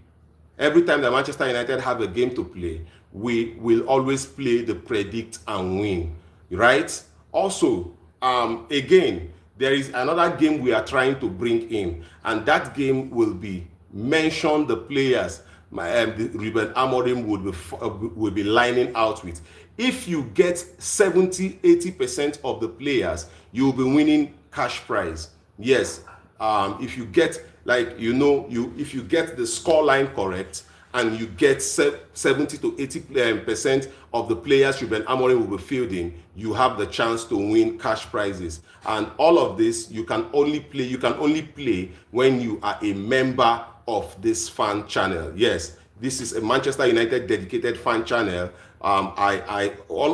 we will always play the predict and win, right? Also, again, there is another game we are trying to bring in, and that game will be mention the players Ruben Amorim will be lining out with. If you get 70-80% of the players, you will be winning cash prize. Yes, if you get if you get the score line correct and you get 70 to 80% of the players Ruben Amorim will be fielding, you have the chance to win cash prizes. And all of this you can only play when you are a member of this fan channel. Yes, this is a Manchester United dedicated fan channel.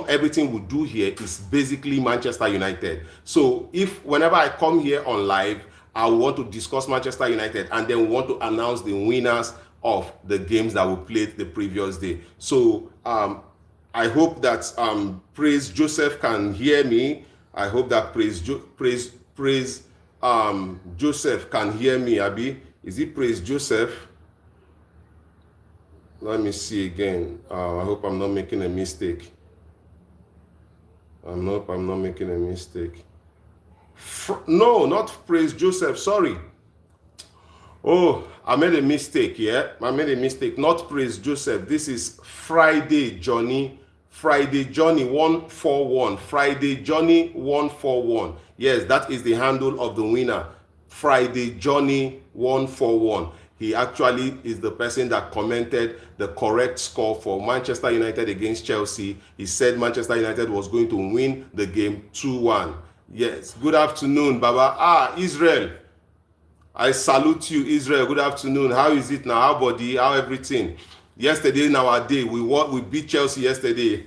Everything we do here is basically Manchester United. So if whenever I come here on live, I want to discuss Manchester United, and then we want to announce the winners of the games that we played the previous day. So I hope that Praise Joseph can hear me. I hope that Praise Joseph can hear me. Abi, is it Praise Joseph? Let me see again. I hope I'm not making a mistake. I'm not making a mistake. No, not Praise Joseph. Sorry. Oh, I made a mistake. Yeah, I made a mistake. Not Praise Joseph. This is Friday Johnny. Friday Johnny 141. Friday Johnny 141. Yes, that is the handle of the winner. Friday Johnny 141. He actually is the person that commented the correct score for Manchester United against Chelsea. He said Manchester United was going to win the game 2-1. Yes, good afternoon, Baba. Israel. I salute you, Israel. Good afternoon. How is it now? How body? How everything? Yesterday in our day, we beat Chelsea yesterday.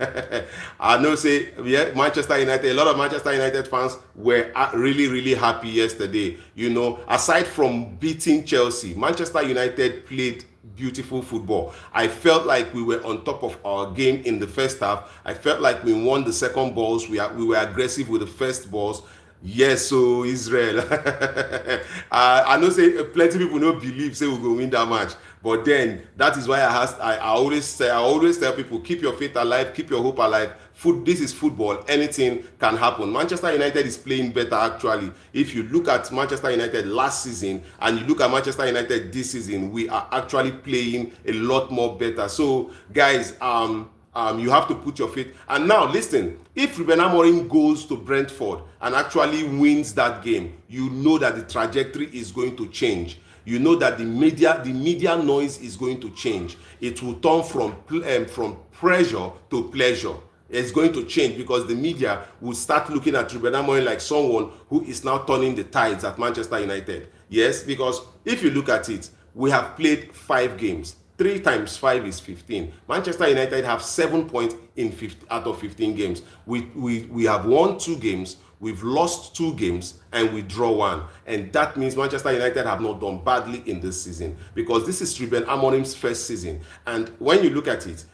I know say Manchester United, a lot of Manchester United fans were really, really happy yesterday. You know, aside from beating Chelsea, Manchester United played beautiful football. I felt like we were on top of our game in the first half. I felt like we won the second balls. We were aggressive with the first balls. Yes, so Israel. I know say plenty people don't believe say we go win that match. But then that is why I always tell people, keep your faith alive, keep your hope alive. This is football. Anything can happen. Manchester United is playing better actually. If you look at Manchester United last season and you look at Manchester United this season, we are actually playing a lot more better. So guys, you have to put your faith. And now listen, if Ruben Amorim goes to Brentford and actually wins that game, you know that the trajectory is going to change. You know that the media noise is going to change. It will turn from pressure to pleasure. It's going to change because the media will start looking at Ruben Amorim like someone who is now turning the tides at Manchester United. Yes, because if you look at it, we have played 5 games. 3 times 5 is 15. Manchester United have 7 points in 15 out of 15 games. We have won 2 games. We've lost 2 games and we draw 1. And that means Manchester United have not done badly in this season because this is Ruben Amorim's first season. And when you look at it,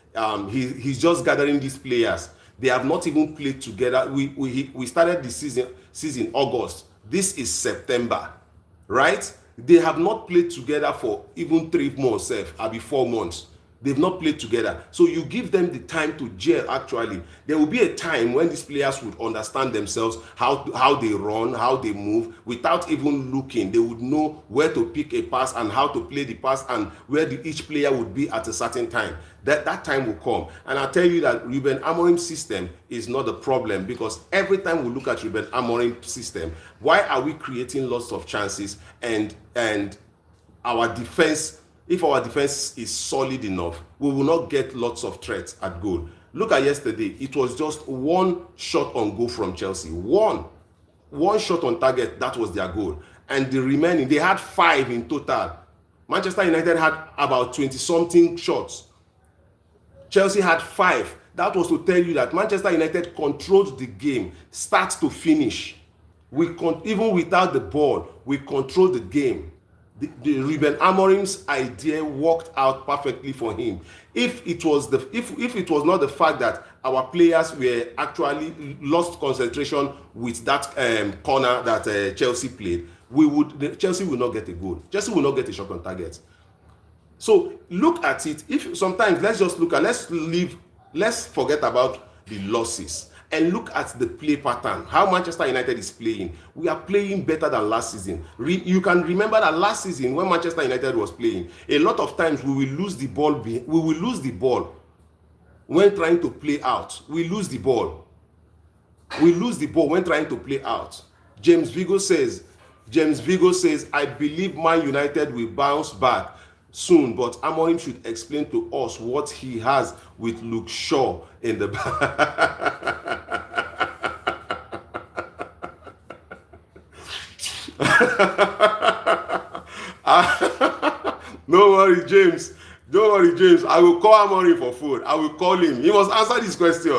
he's just gathering these players. They have not even played together. We started the season August. This is September, right? They have not played together for even 3 months, maybe 4 months. They've not played together. So you give them the time to gel actually. There will be a time when these players would understand themselves, how they run, how they move, without even looking. They would know where to pick a pass and how to play the pass and where each player would be at a certain time. That time will come. And I'll tell you that Ruben Amorim's system is not the problem because every time we look at Ruben Amorim's system, why are we creating lots of chances and our defense? If our defense is solid enough, we will not get lots of threats at goal. Look at yesterday. It was just 1 shot on goal from Chelsea. One shot on target, that was their goal. And the remaining, they had 5 in total. Manchester United had about 20-something shots. Chelsea had 5. That was to tell you that Manchester United controlled the game, start to finish. Even without the ball, we controlled the game. The Ruben Amorim's idea worked out perfectly for him. If it was not the fact that our players were actually lost concentration with that corner that Chelsea played, Chelsea will not get a goal. Chelsea will not get a shot on target. So look at it. If sometimes let's forget about the losses and look at the play pattern, how Manchester United is playing. We are playing better than last season. You can remember that last season when Manchester United was playing, a lot of times we will lose the ball. We will lose the ball when trying to play out. We lose the ball. We lose the ball when trying to play out. James Vigo says, I believe Man United will bounce back. soon, but Amorim should explain to us what he has with Luke Shaw in the No worry, James. Don't worry, James. I will call Amorim for food. I will call him. He must answer this question.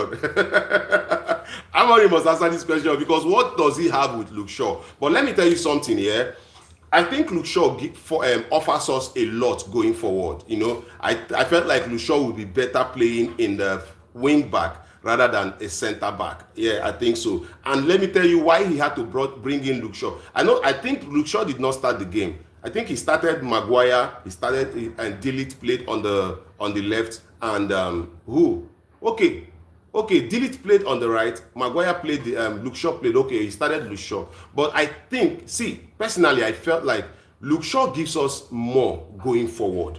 Amorim must answer this question, because what does he have with Luke Shaw? But let me tell you something here. I think Luke Shaw offers us a lot going forward. You know, I felt like Luke Shaw would be better playing in the wing back rather than a center back. Yeah, I think so. And let me tell you why he had to bring in Luke Shaw. I think Luke Shaw did not start the game. I think he started Maguire, and Delete played on the left, and who? Okay, Delete played on the right, Maguire played Luke Shaw played. Okay, he started Luke Shaw. But I think, see, personally, I felt like Luke Shaw gives us more going forward.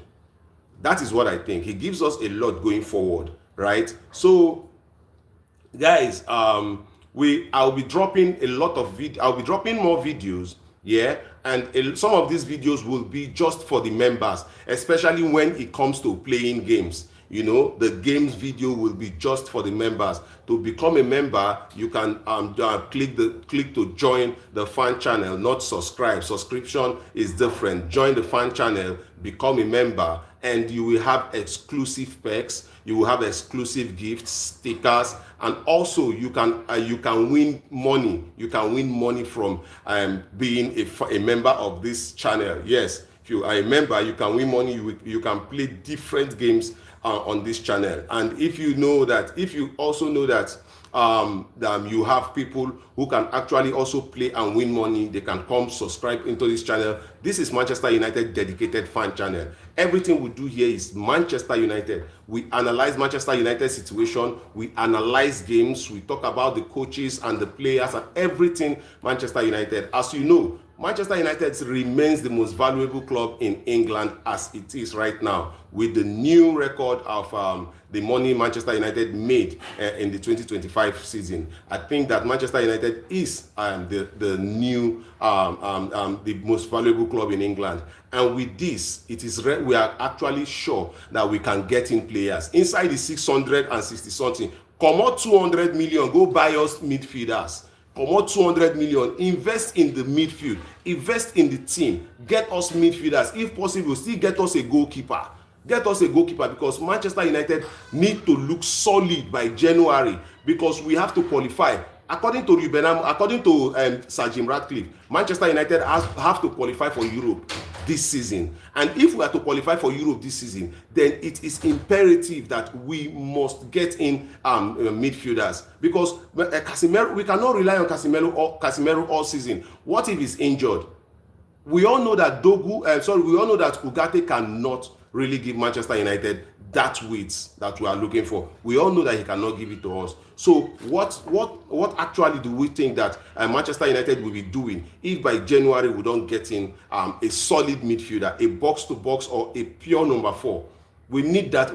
That is what I think. He gives us a lot going forward, right? So, guys, I'll be dropping a lot of I'll be dropping more videos, yeah, and some of these videos will be just for the members, especially when it comes to playing games. You know, the games video will be just for the members. To become a member, you can click to join the fan channel, not subscribe. Subscription is different. Join the fan channel, become a member, and you will have exclusive perks. You will have exclusive gifts, stickers, and also you can win money. You can win money from being a member of this channel. Yes, if you are a member, you can win money. You can play different games on this channel. And if you also know that you have people who can actually also play and win money, they can come subscribe into this channel. This is Manchester United dedicated fan channel. Everything we do here is Manchester United. We analyze Manchester United situation, we analyze games, we talk about the coaches and the players and everything Manchester United. As you know, Manchester United remains the most valuable club in England as it is right now, with the new record of the money Manchester United made in the 2025 season. I think that Manchester United is the most valuable club in England. And with this, we are actually sure that we can get in players inside the 660 something. Come out 200 million, go buy us midfielders. Come out 200 million, invest in the midfield, invest in the team, get us midfielders. If possible, still get us a goalkeeper. Get us a goalkeeper, because Manchester United need to look solid by January, because we have to qualify. According to Sir Jim Ratcliffe, Manchester United have to qualify for Europe this season. And if we are to qualify for Europe this season, then it is imperative that we must get in midfielders, because Casemiro, we cannot rely on Casemiro all season. What if he's injured? We all know that Ugarte cannot really give Manchester United that weight that we are looking for. We all know that he cannot give it to us. So what actually do we think that Manchester United will be doing if by January we don't get in a solid midfielder, a box-to-box or a pure number 4? We need that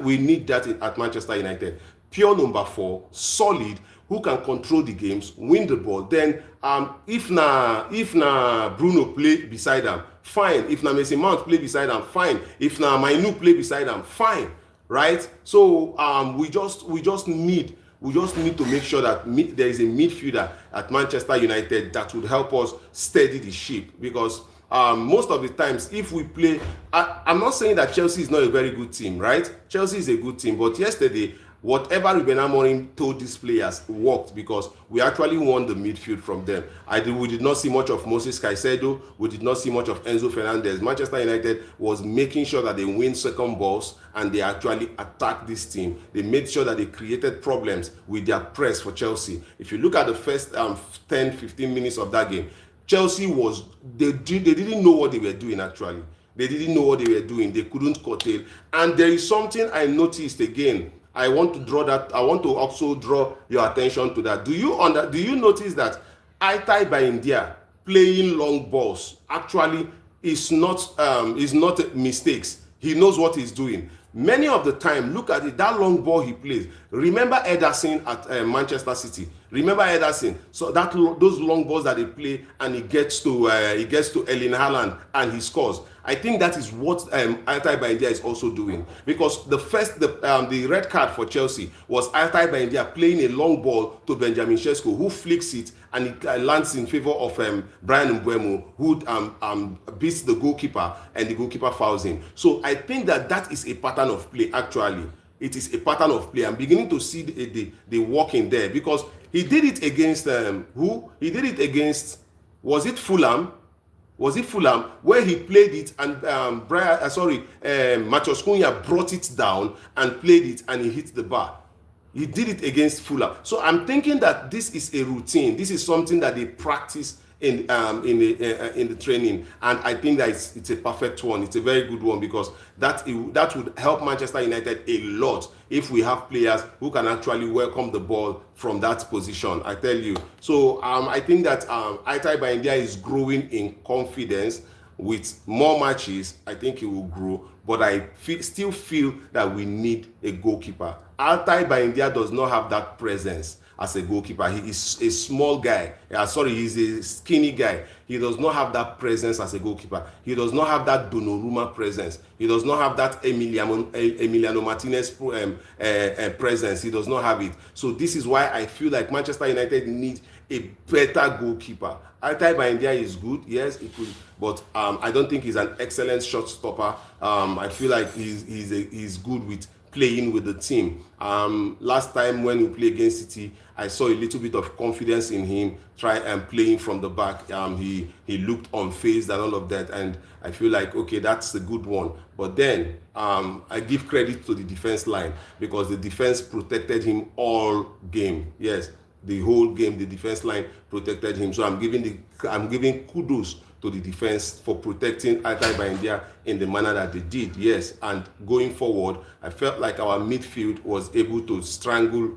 at Manchester United. Pure number 4, solid, who can control the games, win the ball. Then if na Bruno play beside him, fine. If na Mason Mount play beside him, fine. If na ManU play beside him, fine. Right? So we just need to make sure that there is a midfielder at Manchester United that would help us steady the ship, because most of the times if we play, I'm not saying that Chelsea is not a very good team, right? Chelsea is a good team, but yesterday whatever Ruben Amorim told these players worked, because we actually won the midfield from them. We did not see much of Moses Caicedo. We did not see much of Enzo Fernandez. Manchester United was making sure that they win second balls and they actually attacked this team. They made sure that they created problems with their press for Chelsea. If you look at the first 10-15 minutes of that game, Chelsea they didn't know what they were doing actually. They didn't know what they were doing. They couldn't curtail. And there is something I noticed again. I want to also draw your attention to that. Do you notice that Aitai by India playing long balls actually is not mistakes? He knows what he's doing. Many of the time, look at it, that long ball he plays. Remember Ederson at Manchester City. Remember Ederson. So those long balls that they play, and he gets to Erling Haaland and he scores. I think that is what Altai Baindia is also doing, because the red card for Chelsea was Altai Baindia playing a long ball to Benjamin Sesko, who flicks it and it lands in favor of Brian Mbeumo, who beats the goalkeeper and the goalkeeper fouls him. So I think that is a pattern of play. Actually, it is a pattern of play. I'm beginning to see the work in there, because he did it against who? He did it against, was it Fulham? Was it Fulham, where he played it and Matheus Cunha brought it down and played it and he hit the bar. He did it against Fulham. So I'm thinking that this is a routine. This is something that they practice in the training, and I think that it's a perfect one. It's a very good one, because that would help Manchester United a lot if we have players who can actually welcome the ball from that position. I tell you. So I think that Altai Baindia is growing in confidence. With more matches, I think he will grow, but I still feel that we need a goalkeeper. Altai Baindia does not have that presence as a goalkeeper. He is a small guy. He's a skinny guy. He does not have that presence as a goalkeeper. He does not have that Donnarumma presence. He does not have that Emiliano Martinez presence. He does not have it. So this is why I feel like Manchester United needs a better goalkeeper. Altai Baindia is good, yes, it could, but I don't think he's an excellent shot stopper. I feel like he's good with playing with the team. Last time when we played against City, I saw a little bit of confidence in him playing from the back. He looked unfazed and all of that, and I feel like, okay, that's a good one. But then I give credit to the defense line, because the defense protected him all game. Yes, the whole game, the defense line protected him. So I'm giving kudos to the defense for protecting Altai Baindia in the manner that they did. Yes, and going forward, I felt like our midfield was able to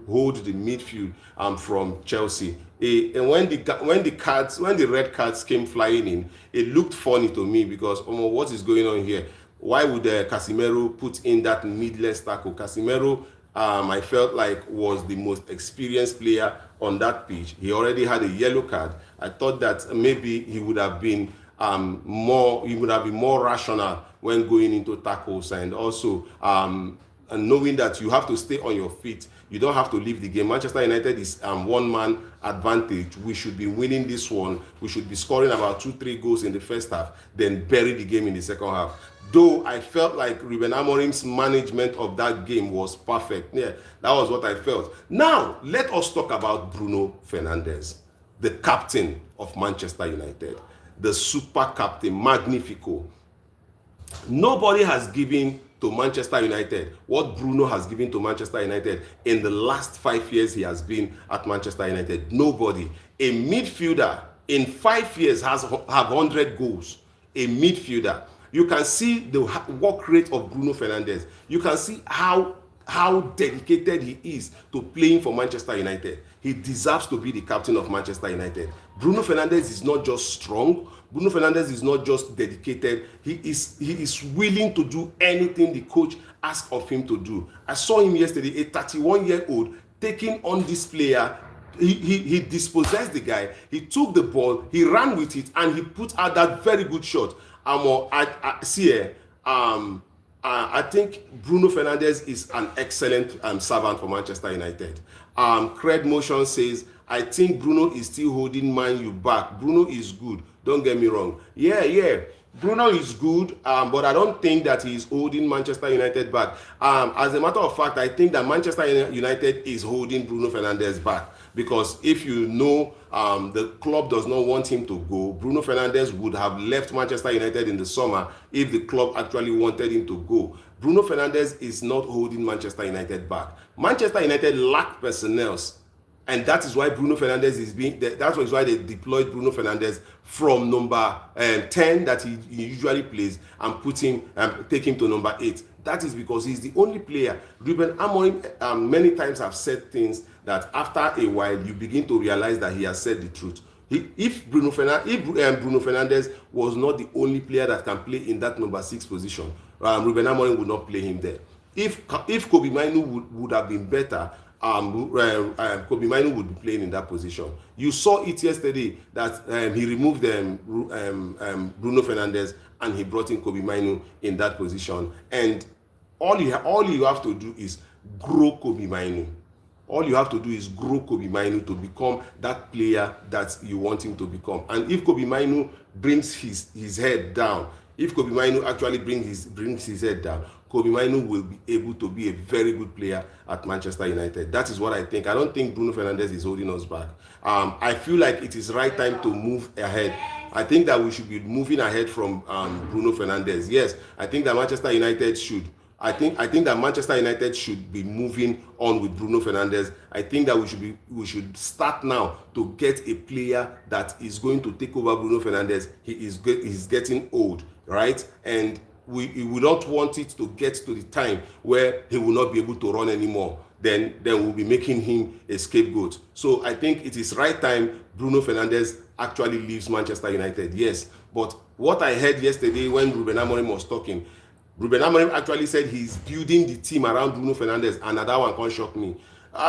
hold the midfield from Chelsea. And when the red cards came flying in, it looked funny to me, because what is going on here? Why would Casemiro put in that needless tackle? Casemiro, I felt like, was the most experienced player on that pitch. He already had a yellow card. I thought that maybe he would have been more rational when going into tackles, and also and knowing that you have to stay on your feet. You don't have to leave the game. Manchester United is one-man advantage. We should be winning this one. We should be scoring about 2-3 goals in the first half, then bury the game in the second half. Though I felt like Ruben Amorim's management of that game was perfect. Yeah, that was what I felt. Now, let us talk about Bruno Fernandez, the captain of Manchester United, the super captain, Magnifico. Nobody has given to Manchester United what Bruno has given to Manchester United in the last 5 years he has been at Manchester United. Nobody. A midfielder in 5 years have 100 goals. A midfielder. You can see the work rate of Bruno Fernandez. You can see how dedicated he is to playing for Manchester United. He deserves to be the captain of Manchester United. Bruno Fernandez is not just strong. Bruno Fernandez is not just dedicated. He is willing to do anything the coach asks of him to do. I saw him yesterday, a 31-year-old taking on this player. He dispossessed the guy. He took the ball, he ran with it, and he put out that very good shot. I think Bruno Fernandez is an excellent servant for Manchester United. Craig Motion says, I think Bruno is still holding Man U back. Bruno is good. Don't get me wrong. Yeah. Bruno is good, but I don't think that he is holding Manchester United back. As a matter of fact, I think that Manchester United is holding Bruno Fernandez back, because if you know the club does not want him to go, Bruno Fernandez would have left Manchester United in the summer if the club actually wanted him to go. Bruno Fernandez is not holding Manchester United back. Manchester United lack personnel, and that is why Bruno Fernandez is being. That was why they deployed Bruno Fernandez from number 10 that he usually plays and take him to number 8. That is because he's the only player. Ruben Amorim many times have said things that after a while you begin to realize that he has said the truth. If Bruno Fernandez was not the only player that can play in that number 6 position, Ruben Amorim would not play him there. If Kobe Mainu would have been better, Kobe Minu would be playing in that position. You saw it yesterday that he removed Bruno Fernandez and he brought in Kobe Minu in that position. And all you have to do is grow Kobe Minu. All you have to do is grow Kobe Minu to become that player that you want him to become. And if Kobe Minu brings his head down, if Kobe Minu actually brings his head down, Kobe Minu will be able to be a very good player at Manchester United. That is what I think. I don't think Bruno Fernandez is holding us back. I feel like it is right time to move ahead. I think that we should be moving ahead from Bruno Fernandez. Yes, I think that Manchester United should. I think that Manchester United should be moving on with Bruno Fernandez. I think that we should start now to get a player that is going to take over Bruno Fernandez. He's getting old, right? And we don't want it to get to the time where he will not be able to run anymore. Then we'll be making him a scapegoat. So I think it is right time Bruno Fernandez actually leaves Manchester United. Yes, but what I heard yesterday when Ruben Amorim was talking, Ruben Amorim actually said he's building the team around Bruno Fernandez, and that one can't shock me.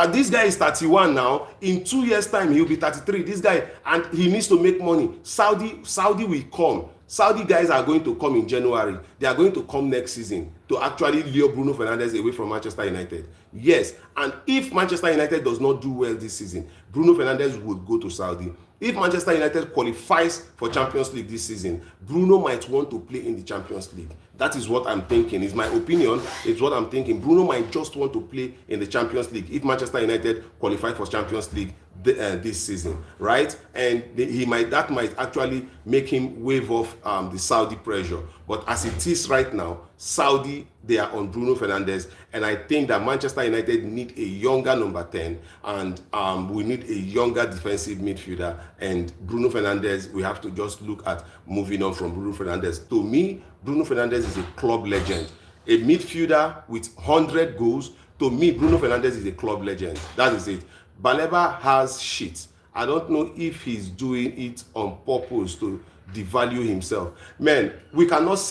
This guy is 31 now. In 2 years' time, he'll be 33. This guy, and he needs to make money. Saudi will come. Saudi guys are going to come in January. They are going to come next season to actually lure Bruno Fernandez away from Manchester United. Yes, and if Manchester United does not do well this season, Bruno Fernandez would go to Saudi. If Manchester United qualifies for Champions League this season, Bruno might want to play in the Champions League. That is what I'm thinking. It's my opinion. It's what I'm thinking. Bruno might just want to play in the Champions League if Manchester United qualify for Champions League this season, right? And that might actually make him wave off the Saudi pressure. But as it is right now, Saudi, they are on Bruno Fernandez, and I think that Manchester United need a younger number 10, and we need a younger defensive midfielder. And Bruno Fernandez, we have to just look at moving on from Bruno Fernandez. To me, Bruno Fernandez is a club legend, a midfielder with 100 goals. To me, Bruno Fernandez is a club legend. That is it. Baleba has shit. I don't know if he's doing it on purpose to devalue himself. Man, we cannot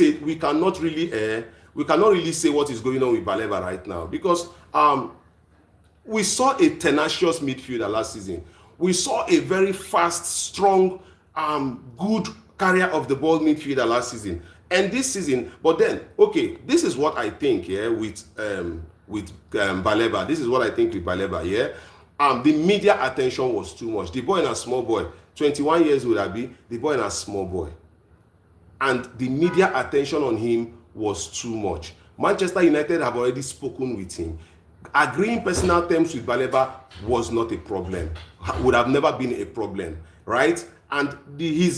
really say what is going on with Baleba right now, because we saw a tenacious midfielder last season. We saw a very fast, strong, good carrier of the ball midfielder last season. And this season, but then, okay, this is what I think, yeah, with Baleba. This is what I think with Baleba, yeah. The media attention was too much. The boy is a small boy, 21 years old, the boy is a small boy. And the media attention on him was too much. Manchester United have already spoken with him. Agreeing personal terms with Baleba was not a problem. Would have never been a problem, right? And he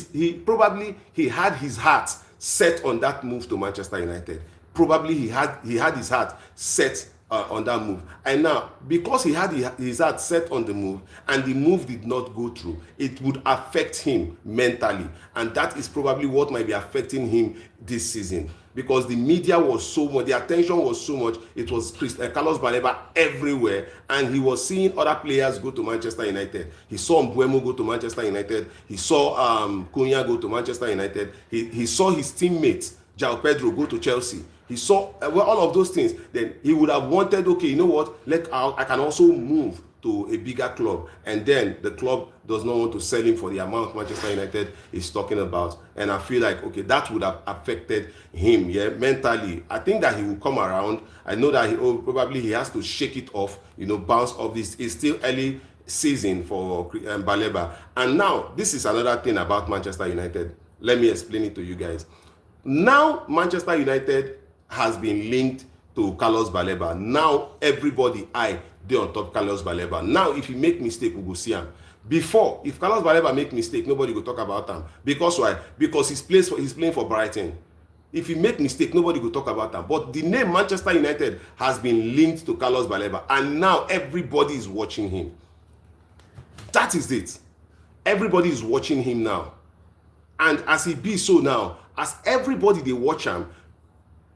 had his heart set on that move to Manchester United. Probably he had his heart set on that move, and now because he had his heart set on the move and the move did not go through, it would affect him mentally, and that is probably what might be affecting him this season, because the media was so much, the attention was so much. It was Carlos Baleba everywhere, and he was seeing other players go to Manchester United. He saw Mbeumo go to Manchester United. He saw Cunha go to Manchester United. He saw his teammates João Pedro go to Chelsea. He saw all of those things. Then he would have wanted, okay, you know what? I can also move to a bigger club. And then the club does not want to sell him for the amount Manchester United is talking about. And I feel like, okay, that would have affected him, yeah, mentally. I think that he will come around. I know that probably he has to shake it off, bounce off this. It's still early season for Baleba. And now, this is another thing about Manchester United. Let me explain it to you guys. Now, Manchester United has been linked to Carlos Baleba. Now everybody they on top Carlos Baleba. Now if he make mistake, we go see him. Before, if Carlos Baleba make mistake, nobody go talk about him. Because why? Because he's playing for Brighton. If he make mistake, nobody go talk about him. But the name Manchester United has been linked to Carlos Baleba, and now everybody is watching him. That is it. Everybody is watching him now. And as he be so now, as everybody they watch him,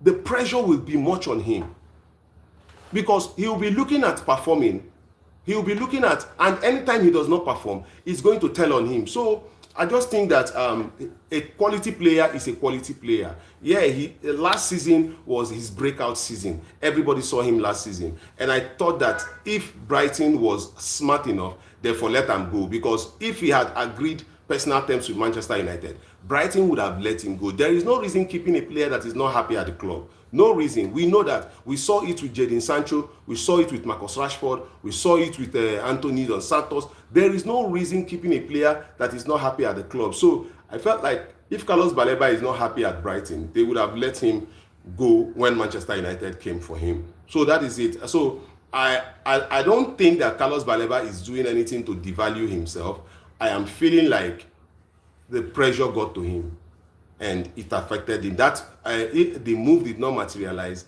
the pressure will be much on him, because he will be looking at performing. He will be looking at, and anytime he does not perform, it's going to tell on him. So I just think that a quality player is a quality player. Yeah, last season was his breakout season. Everybody saw him last season, and I thought that if Brighton was smart enough, therefore let him go, because if he had agreed personal terms with Manchester United, Brighton would have let him go. There is no reason keeping a player that is not happy at the club. No reason. We know that. We saw it with Jadon Sancho. We saw it with Marcus Rashford. We saw it with Anthony Dos Santos. There is no reason keeping a player that is not happy at the club. So I felt like if Carlos Baleba is not happy at Brighton, they would have let him go when Manchester United came for him. So that is it. So I don't think that Carlos Baleba is doing anything to devalue himself. I am feeling like the pressure got to him and it affected him. The move did not materialize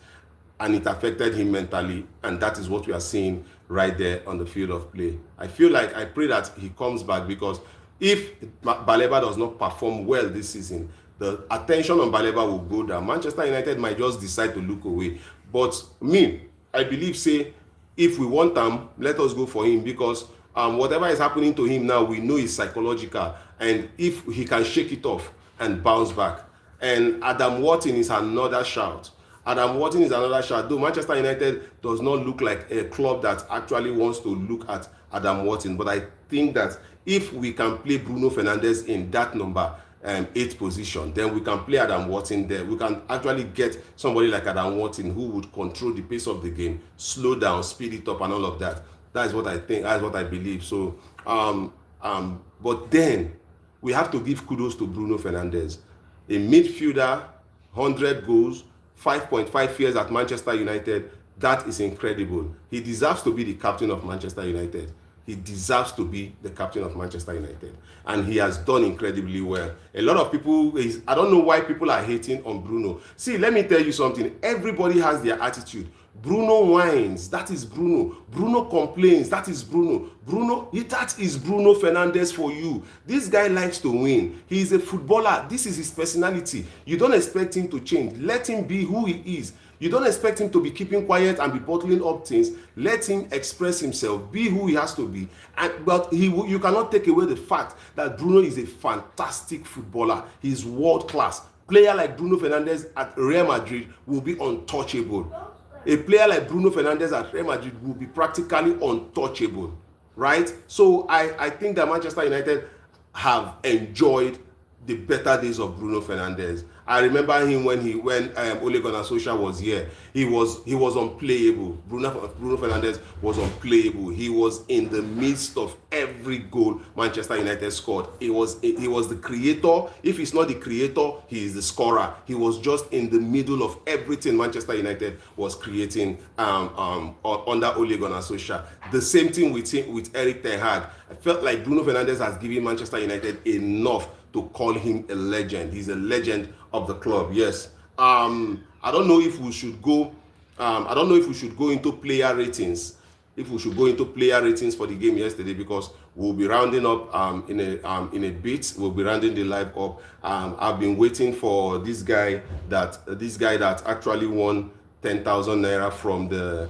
and it affected him mentally, and that is what we are seeing right there on the field of play. I pray that he comes back, because if Baleba does not perform well this season, the attention on Baleba will go down. Manchester United might just decide to look away. But I believe, say, if we want him, let us go for him, because whatever is happening to him now, we know is psychological, and if he can shake it off and bounce back. And Adam Wharton is another shout. Though Manchester United does not look like a club that actually wants to look at Adam Wharton, but I think that if we can play Bruno Fernandez in that number 8 position, then we can play Adam Wharton there. We can actually get somebody like Adam Wharton who would control the pace of the game, slow down, speed it up, and all of that. That is what I think. That's what I believe. So, but then we have to give kudos to Bruno Fernandez, a midfielder, 100 goals, 5.5 years at Manchester United. That is incredible. He deserves to be the captain of Manchester United. He deserves to be the captain of Manchester United, and he has done incredibly well. A lot of people, I don't know why people are hating on Bruno. See, let me tell you something. Everybody has their attitude. Bruno whines, that is Bruno. Bruno complains, that is Bruno. That is Bruno Fernandez for you. This guy likes to win. He is a footballer. This is his personality. You don't expect him to change. Let him be who he is. You don't expect him to be keeping quiet and be bottling up things. Let him express himself, be who he has to be. But you cannot take away the fact that Bruno is a fantastic footballer. He's world class. Player like Bruno Fernandez at Real Madrid will be untouchable. A player like Bruno Fernandez at Real Madrid will be practically untouchable, right? So I think that Manchester United have enjoyed the better days of Bruno Fernandez. I remember him when Ole Gunnar Solskjaer was here. He was unplayable. Bruno Fernandez was unplayable. He was in the midst of every goal Manchester United scored. He was the creator. If he's not the creator, he is the scorer. He was just in the middle of everything Manchester United was creating under Ole Gunnar Solskjaer. The same thing with Erik ten Hag. I felt like Bruno Fernandez has given Manchester United enough to call him a legend. He's a legend of the club. Yes. I don't know if we should go. I don't know if we should go into player ratings. If we should go into player ratings for the game yesterday, because we'll be rounding up in a bit. We'll be rounding the live up. I've been waiting for this guy that actually won 10,000 naira from the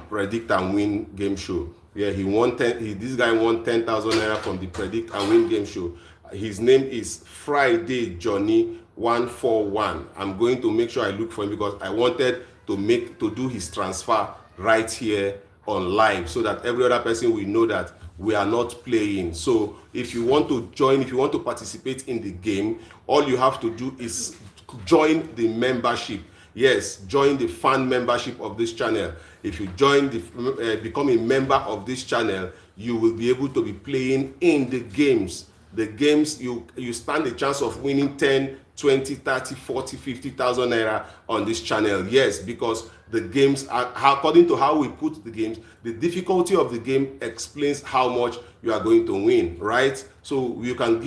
Predict and Win game show. Yeah, this guy won 10,000 naira from the Predict and Win game show. His name is Friday Johnny 141. I'm going to make sure I look for him, because I wanted to do his transfer right here on live, so that every other person will know that we are not playing. So if you want to join, if you want to participate in the game, all you have to do is join the membership. Yes, join the fan membership of this channel. If you become a member of this channel, you will be able to be playing in the games. The games, you stand a chance of winning 10, 20, 30, 40, 50,000 naira on this channel. Yes, because the games are, according to how we put the games, the difficulty of the game explains how much you are going to win, right? So you can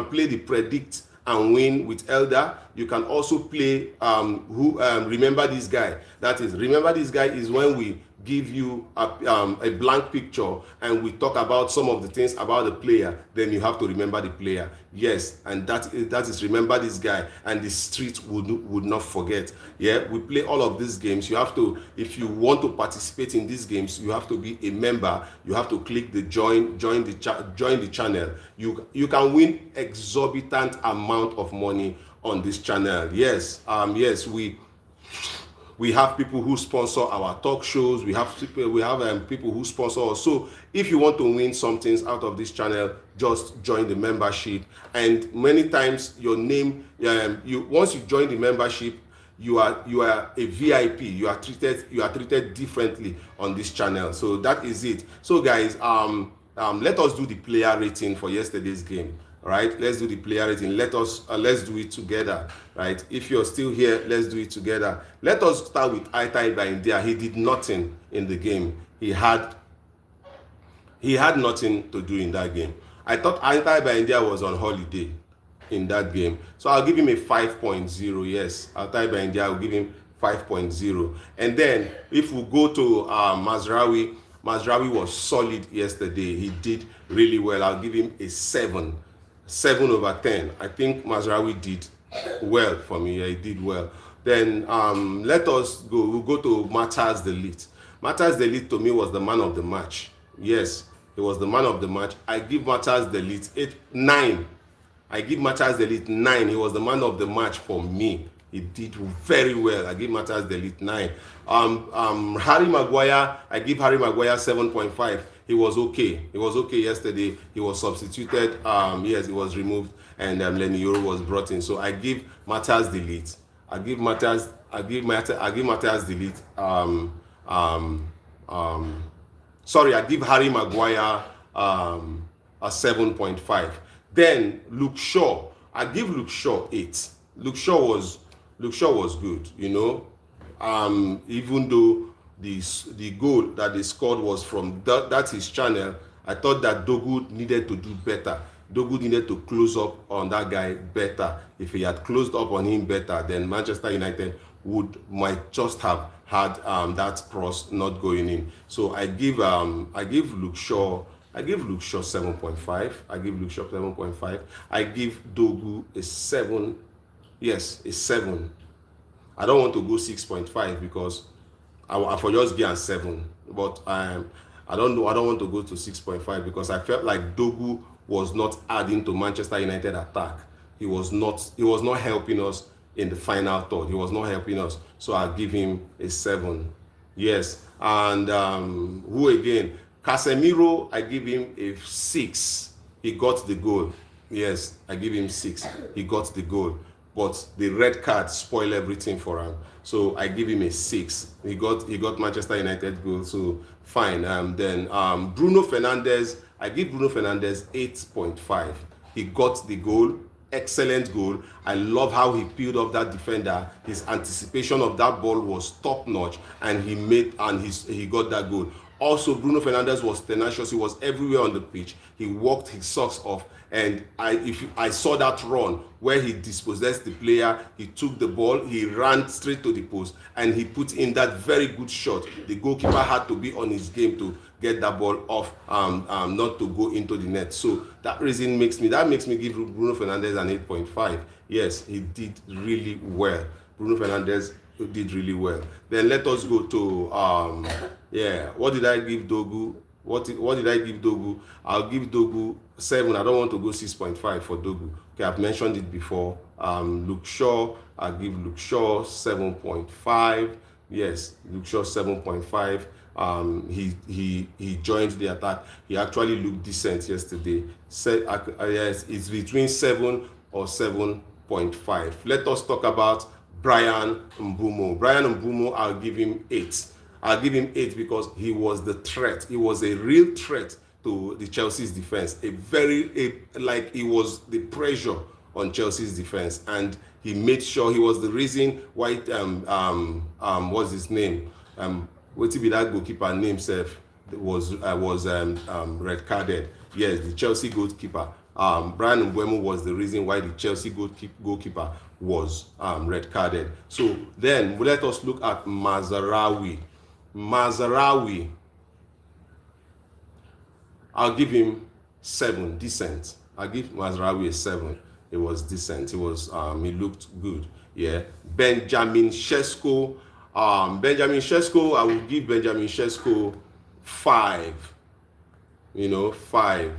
play the Predict and Win with Elder. You can also play Remember This Guy. That is, Remember This Guy is when we give you a blank picture and we talk about some of the things about the player, then you have to remember the player. Yes, and that is remember this guy, and the street would not forget. Yeah, we play all of these games. You have to, if you want to participate in these games, you have to be a member. You have to click the join the channel. You can win exorbitant amount of money on this channel. Yes, yes, we have people who sponsor our talk shows. We have people who sponsor us. So if you want to win some things out of this channel, just join the membership. And many times your name, once you join the membership, you are a VIP. You are treated differently on this channel. So that is it. So guys, let us do the player rating for yesterday's game. All right, let's do the player rating. Let's do it together. Right, if you're still here, let's do it together. Let us start with Aitai by India. He did nothing in the game. He had nothing to do in that game. I thought Aitai by India was on holiday in that game, so I'll give him a 5.0. Yes, Aitai by India, I'll give him 5.0. And then if we go to Mazraoui was solid yesterday. He did really well. I'll give him a 7 over 10. I think Mazraoui did well for me. Yeah, he did well. Then let us go. We'll go to Matthias de Ligt. Matthias de Ligt to me was the man of the match. Yes, he was the man of the match. I give Matthias de Ligt 9. I give Matthias de Ligt 9. He was the man of the match for me. He did very well. I give Matthias de Ligt 9. Harry Maguire, I give Harry Maguire 7.5. He was okay. He was okay yesterday. He was substituted. Yes, he was removed, and Lenny Yoro was brought in. So I give Matthias de Ligt. I give Matthias de Ligt. Sorry, I give Harry Maguire a 7.5. Then Luke Shaw, I give Luke Shaw 8. Luke Shaw was good, you know. Even though the goal that they scored was from that's his channel, I thought that Dogu needed to do better. Dogu needed to close up on that guy better. If he had closed up on him better, then Manchester United might just have had that cross not going in. So I give Luke Shaw 7.5. I give Luke Shaw 7.5. I give Dogu a 7. Yes, a 7. I don't want to go 6.5 because I for just give a 7. But I don't know. I don't want to go to 6.5 because I felt like Dogu was not adding to Manchester United attack. He was not helping us in the final third. He was not helping us. So I'll give him a 7. Yes. And who again? Casemiro, I give him a 6. He got the goal. Yes, I give him 6. He got the goal. But the red card spoiled everything for him. So I give him a 6. He got Manchester United goal. So fine. Then Bruno Fernandez, I give Bruno Fernandez 8.5. He got the goal. Excellent goal. I love how he peeled off that defender. His anticipation of that ball was top notch, and he got that goal. Also, Bruno Fernandez was tenacious. He was everywhere on the pitch. He walked his socks off. And I saw that run where he dispossessed the player, he took the ball, he ran straight to the post, and he put in that very good shot. The goalkeeper had to be on his game to get that ball off, not to go into the net. So that reason makes me give Bruno Fernandez an 8.5. Yes, he did really well. Bruno Fernandez did really well. Then let us go to what did I give Dogu? What did I give Dogu? I'll give Dogu 7. I don't want to go 6.5 for Dogu. Okay, I've mentioned it before. Luke Shaw, I'll give Luke Shaw 7.5. Yes, Luke Shaw 7.5. He joined the attack. He actually looked decent yesterday. Yes, it's between 7 or 7.5. Let us talk about Bryan Mbeumo. Bryan Mbeumo, I'll give him 8. I'll give him 8 because he was the threat. He was a real threat to the Chelsea's defense. He was the pressure on Chelsea's defense, and he made sure he was the reason why what's his name? What be that goalkeeper name self was red carded. Yes, the Chelsea goalkeeper. Bryan Mbeumo was the reason why the Chelsea goalkeeper was red carded. So then let us look at Mazraoui. Mazarawi, I'll give him 7, decent. I'll give Mazraoui a 7. It was decent. He looked good. Yeah. Benjamin Sesko. Benjamin Sesko, I will give Benjamin Sesko 5. 5.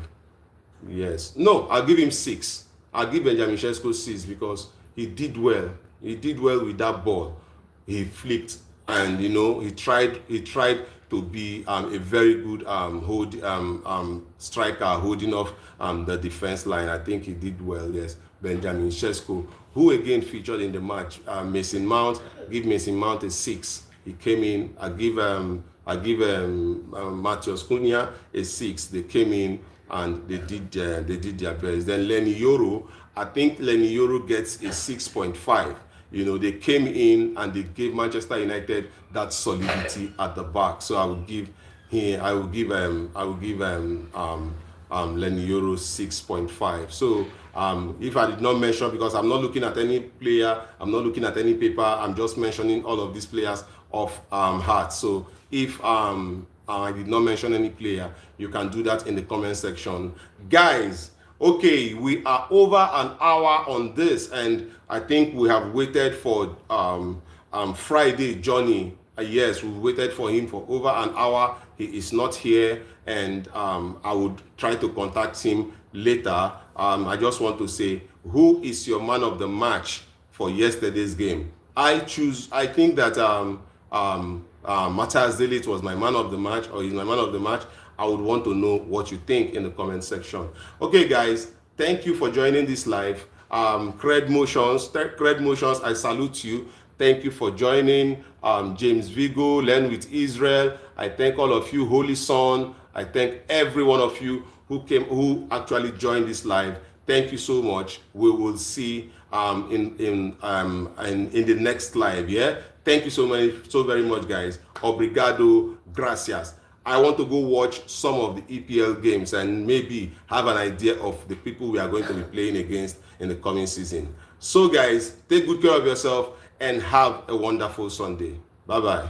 Yes. No, I'll give him 6. I'll give Benjamin Sesko 6 because he did well. He did well with that ball. He flicked and he tried to be a very good striker holding off the defense line. I think he did well. Yes, Benjamin Sesko, who again featured in the match. Mason Mount, give Mason Mount a 6. He came in. I give Matheus Cunha a 6. They came in and they did their best. Then Lenny Yoro, I think Lenny Yoro gets a 6.5. They came in and they gave Manchester United that solidity at the back. So I will give Lenny Yoro 6.5. So if I did not mention, because I'm not looking at any player, I'm not looking at any paper, I'm just mentioning all of these players off heart. So if I did not mention any player, you can do that in the comment section, guys. Okay, we are over an hour on this, and I think we have waited for Friday Johnny. Yes, we waited for him for over an hour. He is not here, and I would try to contact him later. I just want to say, who is your man of the match for yesterday's game? I think that Matthias De Ligt was my man of the match, or is my man of the match. I would want to know what you think in the comment section. Okay, guys, thank you for joining this live. Cred Motions, I salute you. Thank you for joining. James Vigo, Learn with Israel. I thank all of you, Holy Son. I thank every one of you who actually joined this live. Thank you so much. We will see in the next live. Yeah. Thank you so very much, guys. Obrigado, gracias. I want to go watch some of the EPL games and maybe have an idea of the people we are going to be playing against in the coming season. So guys, take good care of yourself and have a wonderful Sunday. Bye-bye.